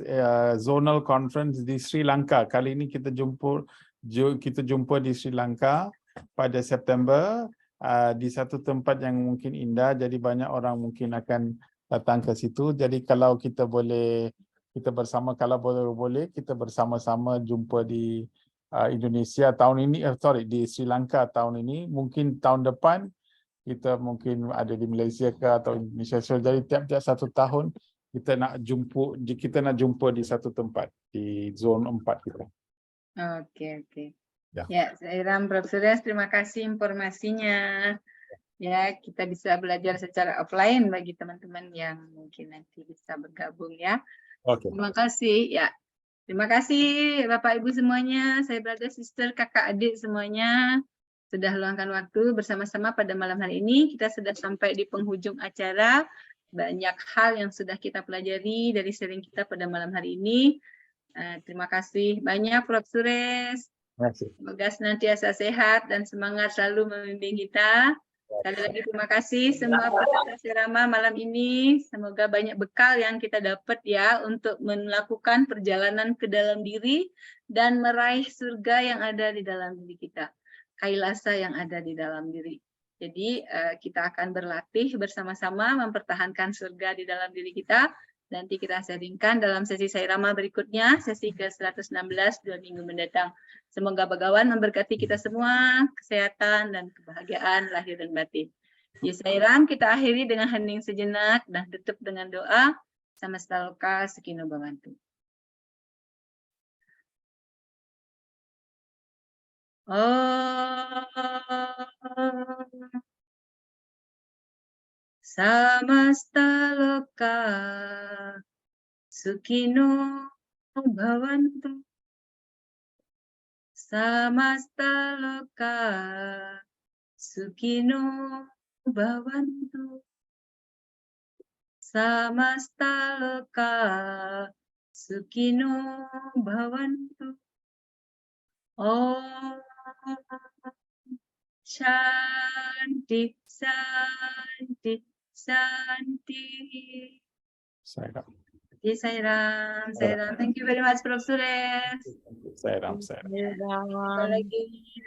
zonal conference di Sri Lanka. Kali ini kita jumpa di Sri Lanka pada September di satu tempat yang mungkin indah. Jadi banyak orang mungkin akan datang ke situ. Jadi kalau kita boleh, kita bersama, kalau boleh kita bersama-sama jumpa di Indonesia tahun ini, di Sri Lanka tahun ini, mungkin tahun depan kita mungkin ada di Malaysia ke atau Indonesia. So, jadi tiap-tiap 1 tahun kita nak jumpa di satu tempat di zon 4 kita. Oke. Ya, Sairam, Prof. Suresh, terima kasih informasinya. Ya, kita bisa belajar secara offline bagi teman-teman yang mungkin nanti bisa bergabung ya. Oke. Terima kasih ya. Terima kasih Bapak Ibu semuanya, saya brother, sister, kakak, adik semuanya sudah luangkan waktu bersama-sama pada malam hari ini. Kita sudah sampai di penghujung acara. Banyak hal yang sudah kita pelajari dari sharing kita pada malam hari ini. Terima kasih banyak Prof. Suresh. Semoga senantiasa sehat dan semangat selalu membimbing kita. Sekali lagi terima kasih semua peserta Sairama malam ini. Semoga banyak bekal yang kita dapat ya untuk melakukan perjalanan ke dalam diri dan meraih surga yang ada di dalam diri kita. Kailasa yang ada di dalam diri. Jadi kita akan berlatih bersama-sama mempertahankan surga di dalam diri kita. Nanti kita sharingkan dalam sesi Sairama berikutnya, sesi ke-116 2 minggu mendatang. Semoga Bagawan memberkati kita semua, kesehatan dan kebahagiaan lahir dan batin. Di Sairam kita akhiri dengan hening sejenak dan tutup dengan doa. Samasta loka sekino bhavantu. Samasta loka sukino bhavantu. Samasta loka sukino bhavantu. Samasta loka sukino bhavantu. Om Shanti Shanti Shanti. Sairam. Sairam. Thank you very much, Prof. Suresh. Sairam. Lagi.